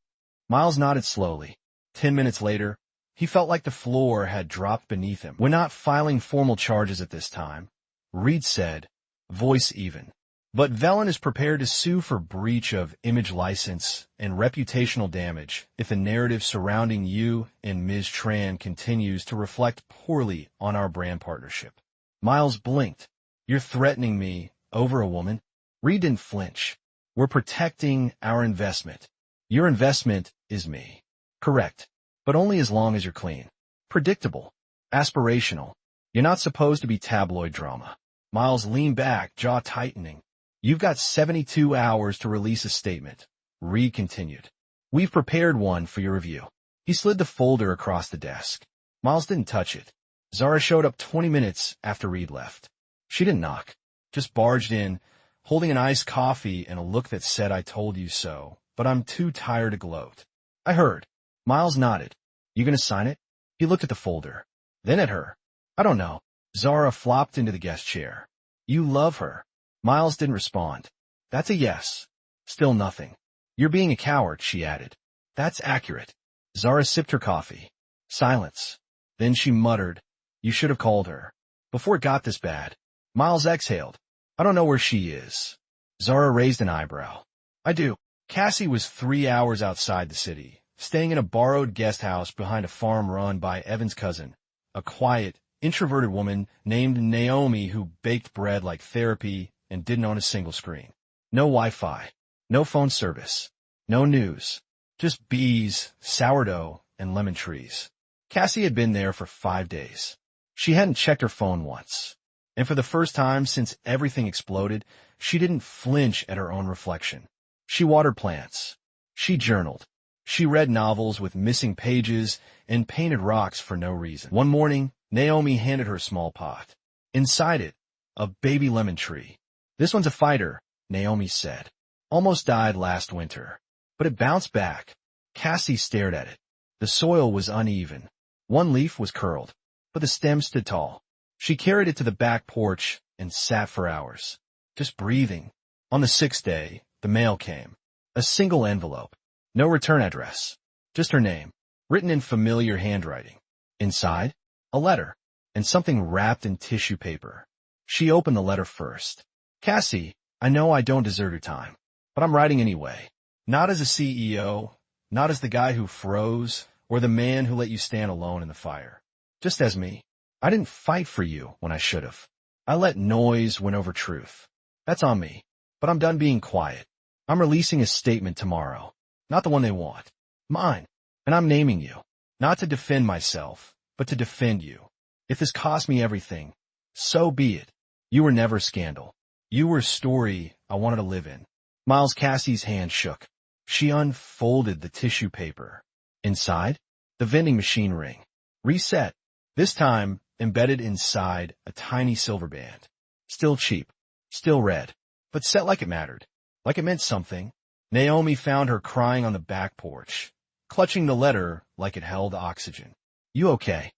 Miles nodded slowly. 10 minutes later, he felt like the floor had dropped beneath him. "We're not filing formal charges at this time," Reed said, voice even. "But Velen is prepared to sue for breach of image license and reputational damage if the narrative surrounding you and Ms. Tran continues to reflect poorly on our brand partnership." Miles blinked. "You're threatening me over a woman?" Reed didn't flinch. "We're protecting our investment. Your investment is me." "Correct. But only as long as you're clean. Predictable. Aspirational. You're not supposed to be tabloid drama." Miles leaned back, jaw tightening. "You've got 72 hours to release a statement," Reed continued. "We've prepared one for your review." He slid the folder across the desk. Miles didn't touch it. Zara showed up 20 minutes after Reed left. She didn't knock, just barged in, holding an iced coffee and a look that said, "I told you so, but I'm too tired to gloat." "I heard." Miles nodded. "You gonna sign it?" He looked at the folder, then at her. "I don't know." Zara flopped into the guest chair. "You love her." Miles didn't respond. "That's a yes." Still nothing. "You're being a coward," she added. "That's accurate." Zara sipped her coffee. Silence. Then she muttered, "You should have called her before it got this bad." Miles exhaled. "I don't know where she is." Zara raised an eyebrow. "I do." Cassie was 3 hours outside the city, staying in a borrowed guest house behind a farm run by Evan's cousin, a quiet, introverted woman named Naomi who baked bread like therapy and didn't own a single screen. No Wi-Fi, no phone service, no news, just bees, sourdough, and lemon trees. Cassie had been there for 5 days. She hadn't checked her phone once. And for the first time since everything exploded, she didn't flinch at her own reflection. She watered plants. She journaled. She read novels with missing pages and painted rocks for no reason. One morning, Naomi handed her a small pot. Inside it, a baby lemon tree. "This one's a fighter," Naomi said. "Almost died last winter, but it bounced back." Cassie stared at it. The soil was uneven. One leaf was curled, but the stem stood tall. She carried it to the back porch and sat for hours, just breathing. On the 6th day, the mail came. A single envelope. No return address. Just her name, written in familiar handwriting. Inside, a letter, and something wrapped in tissue paper. She opened the letter first. "Cassie, I know I don't deserve your time, but I'm writing anyway. Not as a CEO, not as the guy who froze, or the man who let you stand alone in the fire. Just as me. I didn't fight for you when I should have. I let noise win over truth. That's on me. But I'm done being quiet. I'm releasing a statement tomorrow. Not the one they want. Mine. And I'm naming you. Not to defend myself, but to defend you. If this cost me everything, so be it. You were never scandal. You were a story I wanted to live in." Miles Cassie's hand shook. She unfolded the tissue paper. Inside, the vending machine ring. Reset. This time, embedded inside a tiny silver band. Still cheap. Still red. But set like it mattered. Like it meant something. Naomi found her crying on the back porch, clutching the letter like it held oxygen. "You okay?"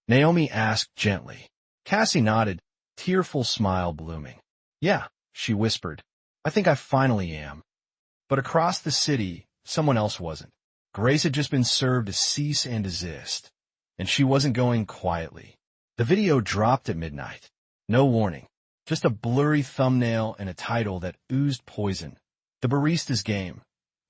Naomi asked gently. Cassie nodded, tearful smile blooming. "Yeah," she whispered. "I think I finally am." But across the city, someone else wasn't. Grace had just been served a cease and desist, and she wasn't going quietly. The video dropped at midnight. No warning. Just a blurry thumbnail and a title that oozed poison. The Barista's Game.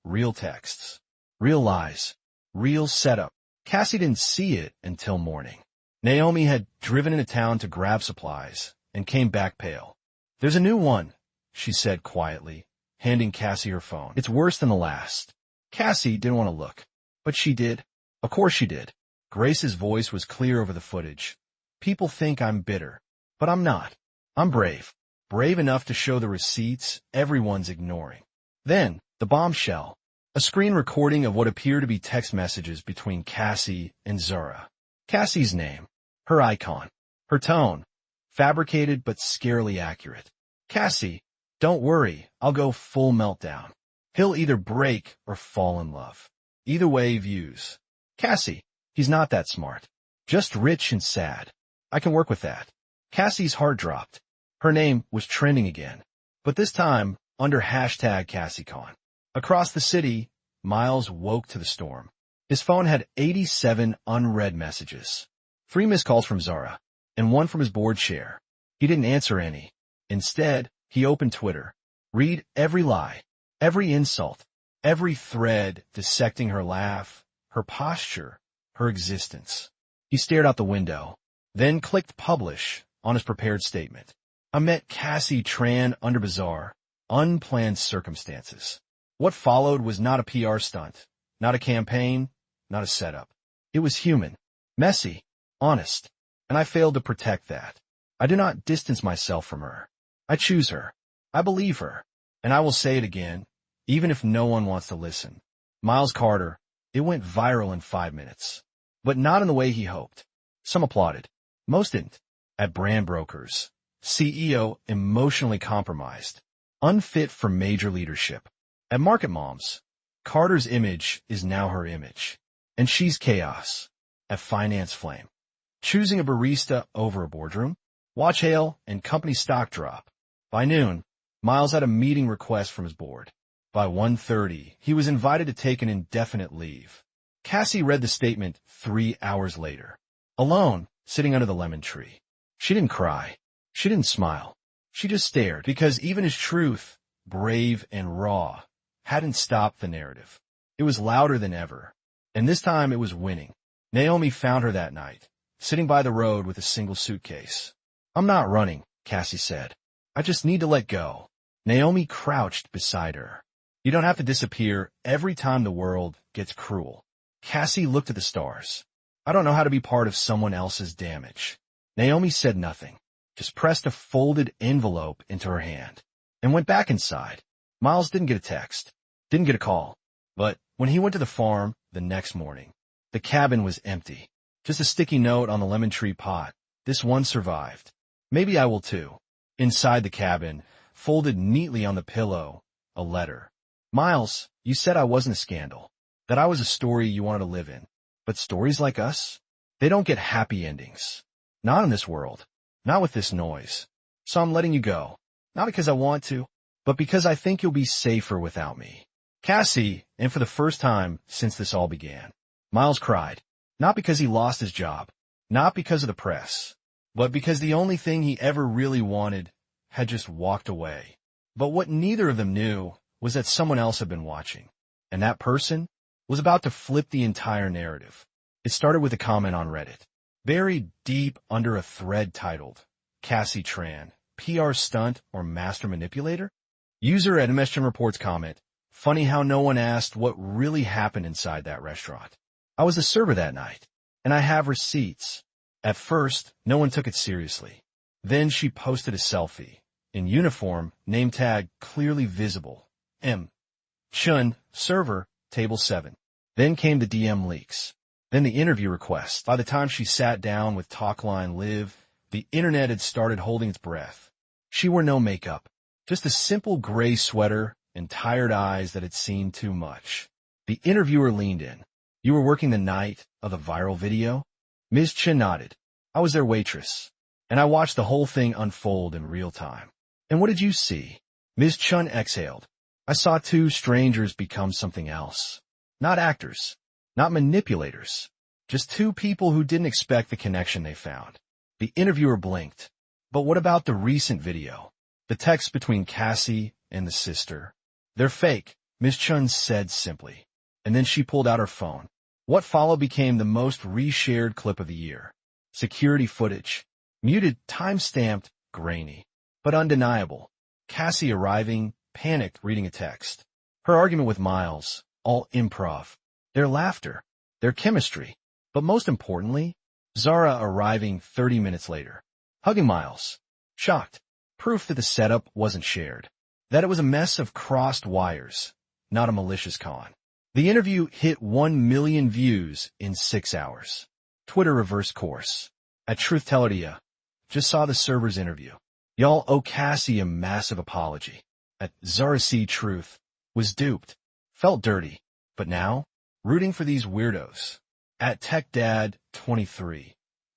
Real texts. Real lies. Real setup. Cassie didn't see it until morning. Naomi had driven into town to grab supplies and came back pale. "There's a new one," she said quietly, handing Cassie her phone. "It's worse than the last." Cassie didn't want to look, but she did. Of course she did. Grace's voice was clear over the footage. "People think I'm bitter, but I'm not. I'm brave. Brave enough to show the receipts everyone's ignoring." Then, the bombshell. A screen recording of what appeared to be text messages between Cassie and Zara. Cassie's name. Her icon. Her tone. Fabricated but scarily accurate. "Cassie, don't worry, I'll go full meltdown. He'll either break or fall in love. Either way, views. Cassie, he's not that smart. Just rich and sad. I can work with that. Cassie's heart dropped. Her name was trending again, but this time under hashtag CassieCon. Across the city, Miles woke to the storm. His phone had 87 unread messages, 3 missed calls from Zara, and 1 from his board chair. He didn't answer any. Instead, he opened Twitter. Read every lie, every insult, every thread dissecting her laugh, her posture, her existence. He stared out the window, then clicked publish on his prepared statement. I met Cassie Tran under bizarre, unplanned circumstances. What followed was not a PR stunt, not a campaign, not a setup. It was human, messy, honest, and I failed to protect that. I do not distance myself from her. I choose her. I believe her. And I will say it again, even if no one wants to listen. Miles Carter, it went viral in 5 minutes. But not in the way he hoped. Some applauded. Most didn't. At Brand Brokers, CEO emotionally compromised. Unfit for major leadership. At Market Moms, Carter's image is now her image. And she's chaos. At Finance Flame, choosing a barista over a boardroom. Watch hail and company stock drop. By noon, Miles had a meeting request from his board. By 1:30, he was invited to take an indefinite leave. Cassie read the statement 3 hours later. Alone, sitting under the lemon tree. She didn't cry. She didn't smile. She just stared, because even his truth, brave and raw, hadn't stopped the narrative. It was louder than ever. And this time it was winning. Naomi found her that night, sitting by the road with a single suitcase. I'm not running, Cassie said. I just need to let go. Naomi crouched beside her. You don't have to disappear every time the world gets cruel. Cassie looked at the stars. I don't know how to be part of someone else's damage. Naomi said nothing, just pressed a folded envelope into her hand, and went back inside. Miles didn't get a text, didn't get a call. But when he went to the farm the next morning, the cabin was empty. Just a sticky note on the lemon tree pot. This one survived. Maybe I will too. Inside the cabin, folded neatly on the pillow, a letter. Miles, you said I wasn't a scandal, that I was a story you wanted to live in. But stories like us, they don't get happy endings. Not in this world. Not with this noise. So I'm letting you go. Not because I want to, but because I think you'll be safer without me. Cassie, and for the first time since this all began, Miles cried. Not because he lost his job. Not because of the press. But because the only thing he ever really wanted had just walked away. But what neither of them knew was that someone else had been watching. And that person was about to flip the entire narrative. It started with a comment on Reddit, buried deep under a thread titled, Cassie Tran, PR stunt or master manipulator? User at MSGen Reports comment, funny how no one asked what really happened inside that restaurant. I was a server that night, and I have receipts. At first, no one took it seriously. Then she posted a selfie. In uniform, name tag clearly visible. M. Chun, server, table 7. Then came the DM leaks. Then the interview request. By the time she sat down with Talkline Live, the internet had started holding its breath. She wore no makeup, just a simple gray sweater and tired eyes that had seen too much. The interviewer leaned in. You were working the night of the viral video? Ms. Chen nodded. I was their waitress, and I watched the whole thing unfold in real time. And what did you see? Ms. Chun exhaled. I saw 2 strangers become something else. Not actors, not manipulators, just 2 people who didn't expect the connection they found. The interviewer blinked. But what about the recent video? The text between Cassie and the sister. They're fake, Ms. Chun said simply. And then she pulled out her phone. What followed became the most reshared clip of the year. Security footage. Muted, time-stamped, grainy. But undeniable. Cassie arriving, panicked, reading a text. Her argument with Miles, all improv. Their laughter. Their chemistry. But most importantly, Zara arriving 30 minutes later. Hugging Miles. Shocked. Proof that the setup wasn't shared. That it was a mess of crossed wires, not a malicious con. The interview hit 1 million views in 6 hours. Twitter reversed course. At Truth Teller, just saw the server's interview. Y'all owe Cassie a massive apology. At Zara C. Truth, was duped. Felt dirty. But now, rooting for these weirdos. At Tech Dad 23.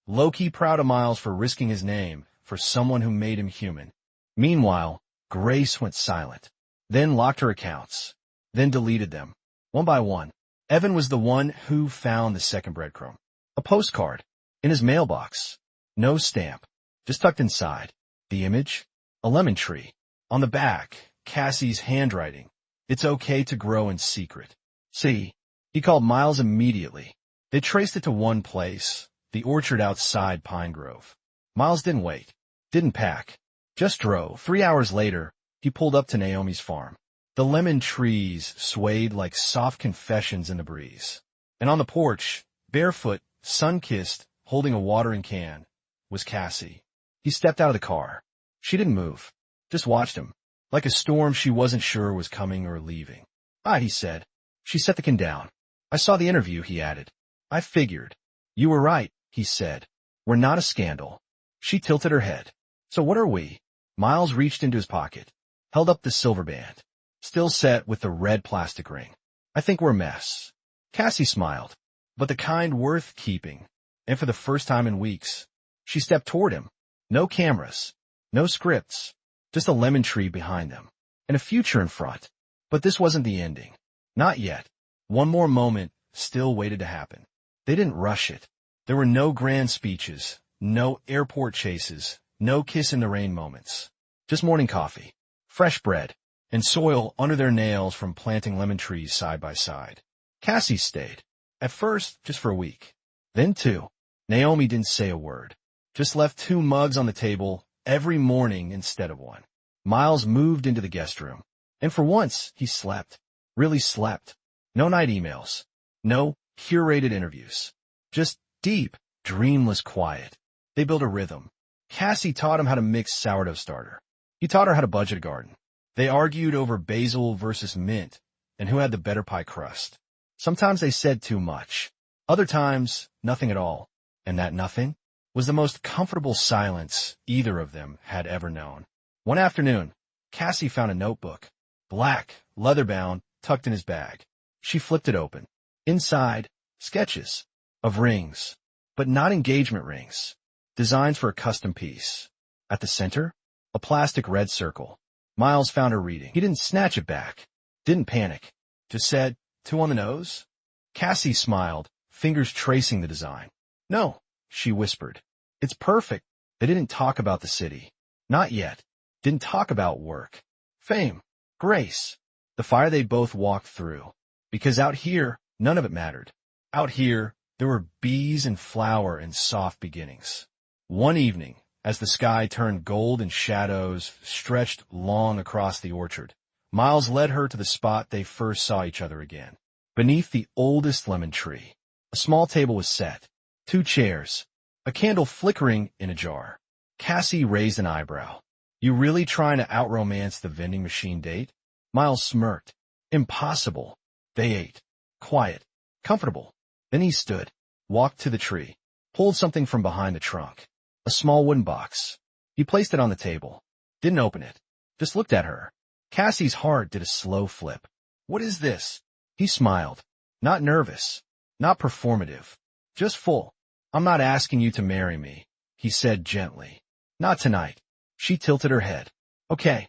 Low-key proud of Miles for risking his name for someone who made him human. Meanwhile, Grace went silent, then locked her accounts, then deleted them, one by one. Evan was the one who found the second breadcrumb. A postcard, in his mailbox. No stamp, just tucked inside. The image? A lemon tree. On the back, Cassie's handwriting. It's okay to grow in secret. See, he called Miles immediately. They traced it to one place, the orchard outside Pine Grove. Miles didn't wait, didn't pack, just drove. 3 hours later, he pulled up to Naomi's farm. The lemon trees swayed like soft confessions in the breeze. And on the porch, barefoot, sun-kissed, holding a watering can, was Cassie. He stepped out of the car. She didn't move, just watched him, like a storm she wasn't sure was coming or leaving. "Hi," he said. She set the can down. "I saw the interview," he added. "I figured." "You were right," he said. "We're not a scandal." She tilted her head. "So what are we?" Miles reached into his pocket, held up the silver band, still set with the red plastic ring. "I think we're a mess." Cassie smiled, but the kind worth keeping. And for the first time in weeks, she stepped toward him. No cameras, no scripts, just a lemon tree behind them, and a future in front. But this wasn't the ending. Not yet. One more moment still waited to happen. They didn't rush it. There were no grand speeches, no airport chases, no kiss in the rain moments. Just morning coffee, fresh bread, and soil under their nails from planting lemon trees side by side. Cassie stayed. At first, just for a week. Then 2. Naomi didn't say a word. Just left 2 mugs on the table every morning instead of 1. Miles moved into the guest room. And for once, he slept. Really slept. No night emails. No curated interviews. Just deep, dreamless quiet. They built a rhythm. Cassie taught him how to mix sourdough starter. He taught her how to budget a garden. They argued over basil versus mint and who had the better pie crust. Sometimes they said too much. Other times, nothing at all. And that nothing was the most comfortable silence either of them had ever known. One afternoon, Cassie found a notebook, black, leather-bound, tucked in his bag. She flipped it open. Inside, sketches of rings, but not engagement rings. Designs for a custom piece. At the center, a plastic red circle. Miles found her reading. He didn't snatch it back. Didn't panic. Just said, "Too on the nose?" Cassie smiled, fingers tracing the design. "No," she whispered. "It's perfect." They didn't talk about the city. Not yet. Didn't talk about work, fame, grace, the fire they both walked through. Because out here, none of it mattered. Out here, there were bees and flower and soft beginnings. One evening, as the sky turned gold and shadows stretched long across the orchard, Miles led her to the spot they first saw each other again. Beneath the oldest lemon tree, a small table was set, 2 chairs, a candle flickering in a jar. Cassie raised an eyebrow. "You really trying to out-romance the vending machine date?" Miles smirked. "Impossible." They ate. Quiet. Comfortable. Then he stood, walked to the tree, pulled something from behind the trunk. A small wooden box. He placed it on the table. Didn't open it. Just looked at her. Cassie's heart did a slow flip. "What is this?" He smiled. Not nervous. Not performative. Just full. "I'm not asking you to marry me," he said gently. "Not tonight." She tilted her head. "Okay.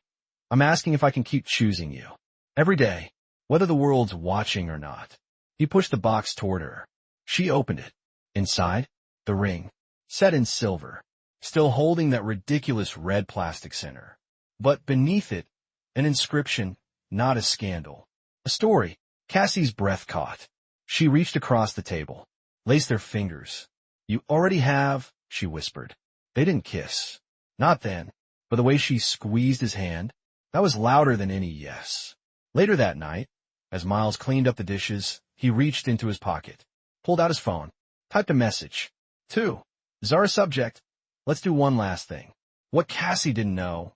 I'm asking if I can keep choosing you. Every day, whether the world's watching or not." He pushed the box toward her. She opened it. Inside, the ring, set in silver, still holding that ridiculous red plastic center. But beneath it, an inscription, not a scandal. A story. Cassie's breath caught. She reached across the table, laced their fingers. "You already have," she whispered. They didn't kiss. Not then, but the way she squeezed his hand, that was louder than any yes. Later that night, as Miles cleaned up the dishes, he reached into his pocket, pulled out his phone, typed a message. 2. Zara subject. Let's do one last thing. What Cassie didn't know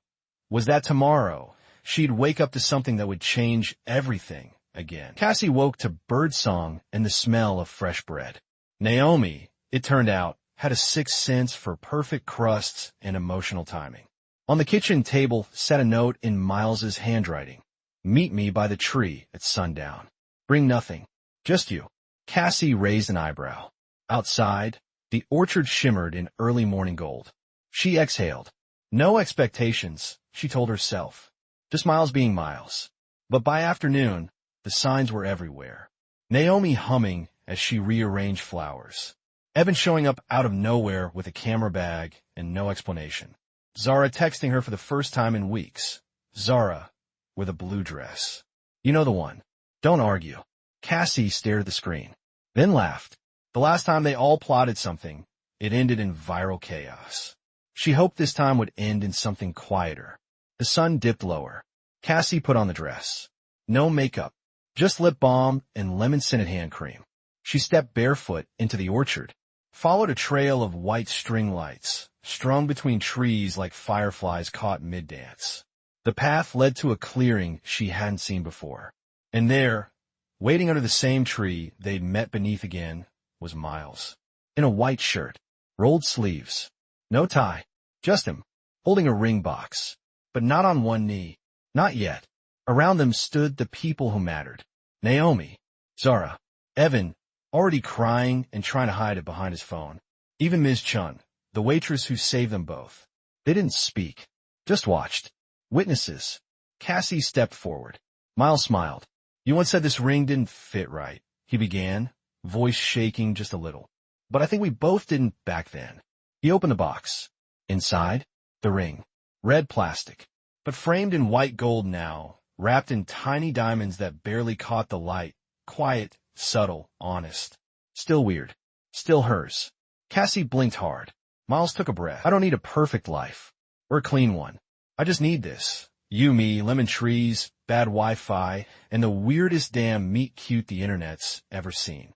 was that tomorrow she'd wake up to something that would change everything again. Cassie woke to birdsong and the smell of fresh bread. Naomi, it turned out, had a sixth sense for perfect crusts and emotional timing. On the kitchen table sat a note in Miles's handwriting. "Meet me by the tree at sundown. Bring nothing. Just you. Cassie raised an eyebrow. Outside, the orchard shimmered in early morning gold. She exhaled. No expectations, she told herself. Just Miles being Miles. But by afternoon, the signs were everywhere. Naomi humming as she rearranged flowers. Evan showing up out of nowhere with a camera bag and no explanation. Zara texting her for the first time in weeks. Zara, with a blue dress. You know the one. Don't argue. Cassie stared at the screen, then laughed. The last time they all plotted something, it ended in viral chaos. She hoped this time would end in something quieter. The sun dipped lower. Cassie put on the dress. No makeup, just lip balm and lemon-scented hand cream. She stepped barefoot into the orchard, followed a trail of white string lights, strung between trees like fireflies caught mid-dance. The path led to a clearing she hadn't seen before. And there, waiting under the same tree they'd met beneath again, was Miles. In a white shirt, rolled sleeves, no tie, just him, holding a ring box, but not on one knee, not yet. Around them stood the people who mattered. Naomi, Zara, Evan, already crying and trying to hide it behind his phone. Even Ms. Chun, the waitress who saved them both. They didn't speak, just watched. Witnesses. Cassie stepped forward. Miles smiled. You once said this ring didn't fit right, he began, voice shaking just a little. But I think we both didn't back then. He opened the box. Inside, the ring. Red plastic, but framed in white gold now, wrapped in tiny diamonds that barely caught the light. Quiet, subtle, honest. Still weird. Still hers. Cassie blinked hard. Miles took a breath. I don't need a perfect life. Or a clean one. I just need this. You, me, lemon trees, bad Wi-Fi, and the weirdest damn meet-cute the internet's ever seen.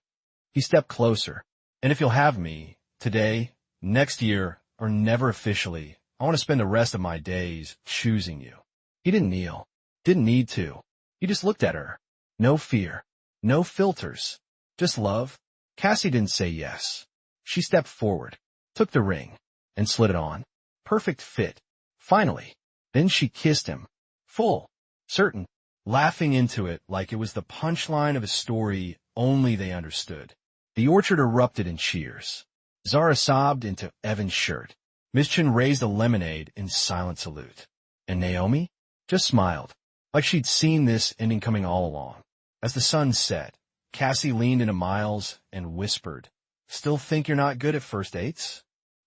He stepped closer. And if you'll have me, today, next year, or never officially, I want to spend the rest of my days choosing you. He didn't kneel. Didn't need to. He just looked at her. No fear. No filters. Just love. Cassie didn't say yes. She stepped forward, took the ring, and slid it on. Perfect fit. Finally. Then she kissed him. Full. Certain. Laughing into it like it was the punchline of a story only they understood. The orchard erupted in cheers. Zara sobbed into Evan's shirt. Miss Chin raised a lemonade in silent salute. And Naomi just smiled, like she'd seen this ending coming all along. As the sun set, Cassie leaned into Miles and whispered, Still think you're not good at first dates?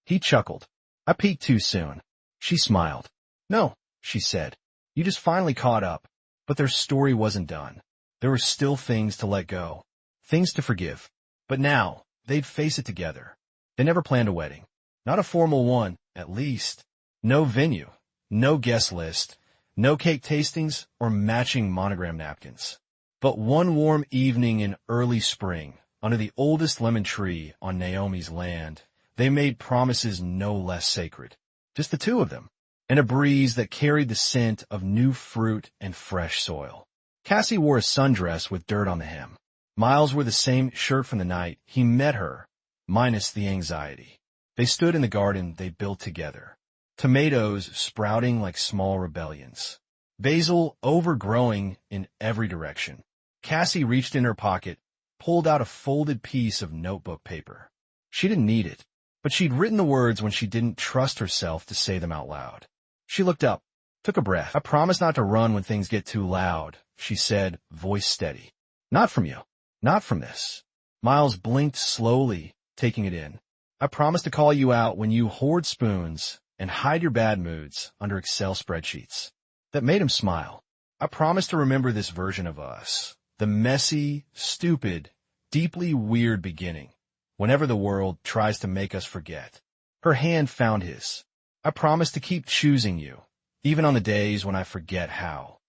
He chuckled. I peeked too soon. She smiled. No, she said. You just finally caught up. But their story wasn't done. There were still things to let go. Things to forgive. But now, they'd face it together. They never planned a wedding. Not a formal one, at least. No venue. No guest list. No cake tastings or matching monogram napkins. But one warm evening in early spring, under the oldest lemon tree on Naomi's land, they made promises no less sacred. Just the two of them. And a breeze that carried the scent of new fruit and fresh soil. Cassie wore a sundress with dirt on the hem. Miles wore the same shirt from the night he met her, minus the anxiety. They stood in the garden they built together. Tomatoes sprouting like small rebellions. Basil overgrowing in every direction. Cassie reached in her pocket, pulled out a folded piece of notebook paper. She didn't need it, but she'd written the words when she didn't trust herself to say them out loud. She looked up, took a breath. I promise not to run when things get too loud, she said, voice steady. Not from you. Not from this. Miles blinked slowly, taking it in. I promise to call you out when you hoard spoons and hide your bad moods under Excel spreadsheets. That made him smile. I promise to remember this version of us. The messy, stupid, deeply weird beginning, whenever the world tries to make us forget. Her hand found his. I promise to keep choosing you, even on the days when I forget how.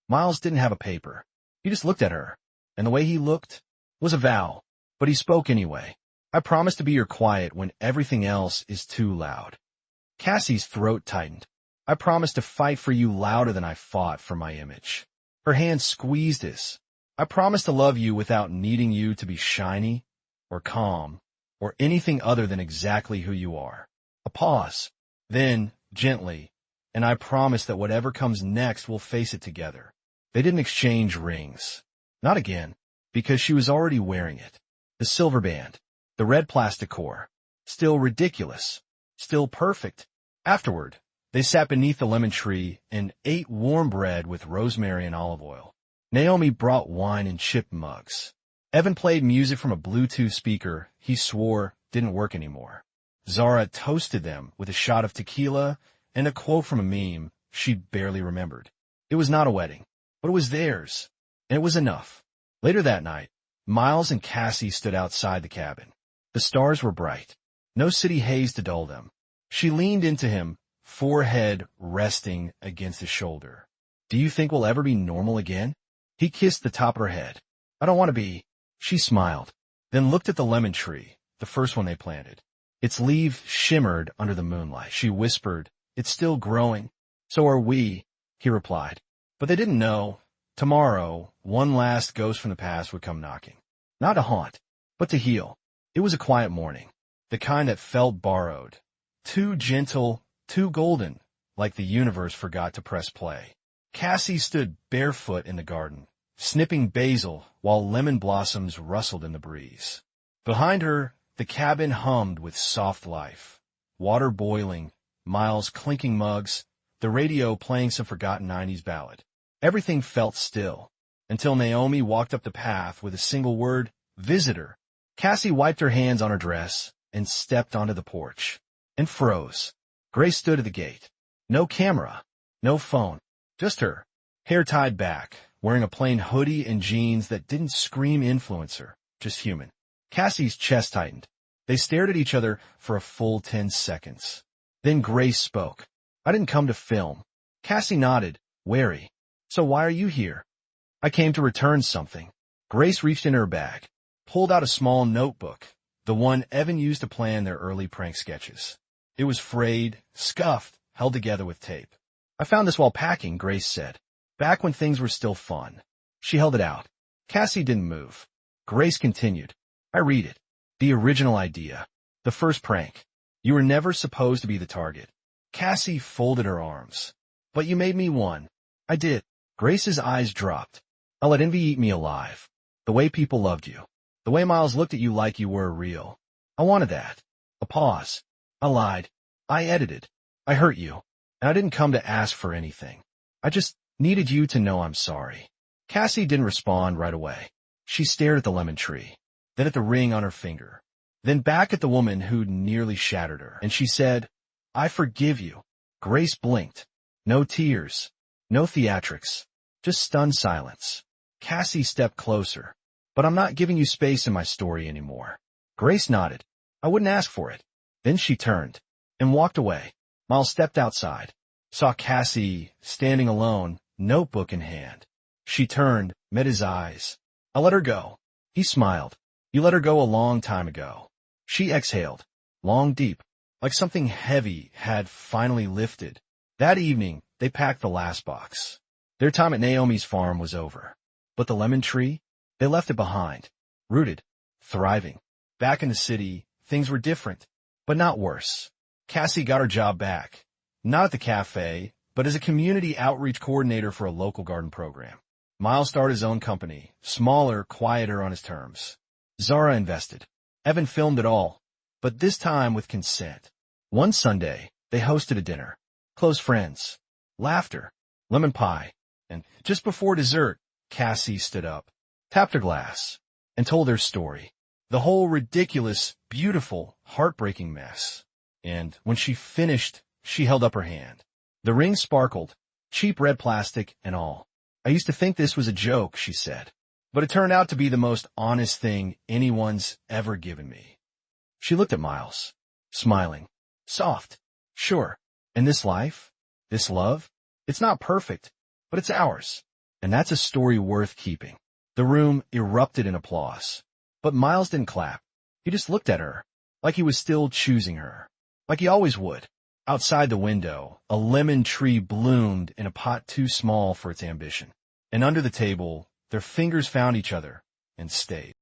Miles didn't have a paper. He just looked at her, and the way he looked was a vow, but he spoke anyway. I promise to be your quiet when everything else is too loud. Cassie's throat tightened. I promise to fight for you louder than I fought for my image. Her hand squeezed his. I promise to love you without needing you to be shiny, or calm, or anything other than exactly who you are. A pause. Then, gently, and I promise that whatever comes next we'll face it together. They didn't exchange rings. Not again, because she was already wearing it. The silver band. The red plastic core. Still ridiculous. Still perfect. Afterward, they sat beneath the lemon tree and ate warm bread with rosemary and olive oil. Naomi brought wine in chipped mugs. Evan played music from a Bluetooth speaker he swore didn't work anymore. Zara toasted them with a shot of tequila and a quote from a meme she barely remembered. It was not a wedding, but it was theirs, and it was enough. Later that night, Miles and Cassie stood outside the cabin. The stars were bright. No city haze to dull them. She leaned into him, forehead resting against his shoulder. Do you think we'll ever be normal again? He kissed the top of her head. I don't want to be. She smiled, then looked at the lemon tree, the first one they planted. Its leaves shimmered under the moonlight. She whispered, it's still growing. So are we, he replied. But they didn't know. Tomorrow, one last ghost from the past would come knocking. Not to haunt, but to heal. It was a quiet morning, the kind that felt borrowed. Too gentle, too golden, like the universe forgot to press play. Cassie stood barefoot in the garden, snipping basil while lemon blossoms rustled in the breeze. Behind her, the cabin hummed with soft life. Water boiling, Miles clinking mugs, the radio playing some forgotten 90s ballad. Everything felt still, until Naomi walked up the path with a single word, visitor. Cassie wiped her hands on her dress and stepped onto the porch, and froze. Grace stood at the gate. No camera, no phone, just her, hair tied back, wearing a plain hoodie and jeans that didn't scream influencer, just human. Cassie's chest tightened. They stared at each other for a full 10 seconds. Then Grace spoke. I didn't come to film. Cassie nodded, wary. So why are you here? I came to return something. Grace reached into her bag, pulled out a small notebook, the one Evan used to plan their early prank sketches. It was frayed, scuffed, held together with tape. I found this while packing, Grace said. Back when things were still fun. She held it out. Cassie didn't move. Grace continued. I read it. The original idea. The first prank. You were never supposed to be the target. Cassie folded her arms. But you made me one. I did. Grace's eyes dropped. I let envy eat me alive. The way people loved you. The way Miles looked at you like you were real. I wanted that. A pause. I lied. I edited. I hurt you. And I didn't come to ask for anything. I just needed you to know I'm sorry. Cassie didn't respond right away. She stared at the lemon tree, then at the ring on her finger, then back at the woman who'd nearly shattered her, and she said, I forgive you. Grace blinked. No tears. No theatrics. Just stunned silence. Cassie stepped closer. But I'm not giving you space in my story anymore. Grace nodded. I wouldn't ask for it. Then she turned and walked away. Miles stepped outside, saw Cassie standing alone, notebook in hand. She turned, met his eyes. I let her go. He smiled. You let her go a long time ago. She exhaled, long, deep, like something heavy had finally lifted. That evening, they packed the last box. Their time at Naomi's farm was over. But the lemon tree? They left it behind. Rooted. Thriving. Back in the city, things were different, but not worse. Cassie got her job back. Not at the cafe, but as a community outreach coordinator for a local garden program. Miles started his own company, smaller, quieter on his terms. Zara invested. Evan filmed it all, but this time with consent. One Sunday, they hosted a dinner. Close friends. Laughter. Lemon pie. And just before dessert, Cassie stood up, tapped her glass, and told their story. The whole ridiculous, beautiful, heartbreaking mess. And when she finished, she held up her hand. The ring sparkled, cheap red plastic and all. I used to think this was a joke, she said. But it turned out to be the most honest thing anyone's ever given me. She looked at Miles, smiling. Soft. Sure. And this life? This love? It's not perfect, but it's ours. And that's a story worth keeping. The room erupted in applause. But Miles didn't clap. He just looked at her, like he was still choosing her, like he always would. Outside the window, a lemon tree bloomed in a pot too small for its ambition. And under the table, their fingers found each other and stayed.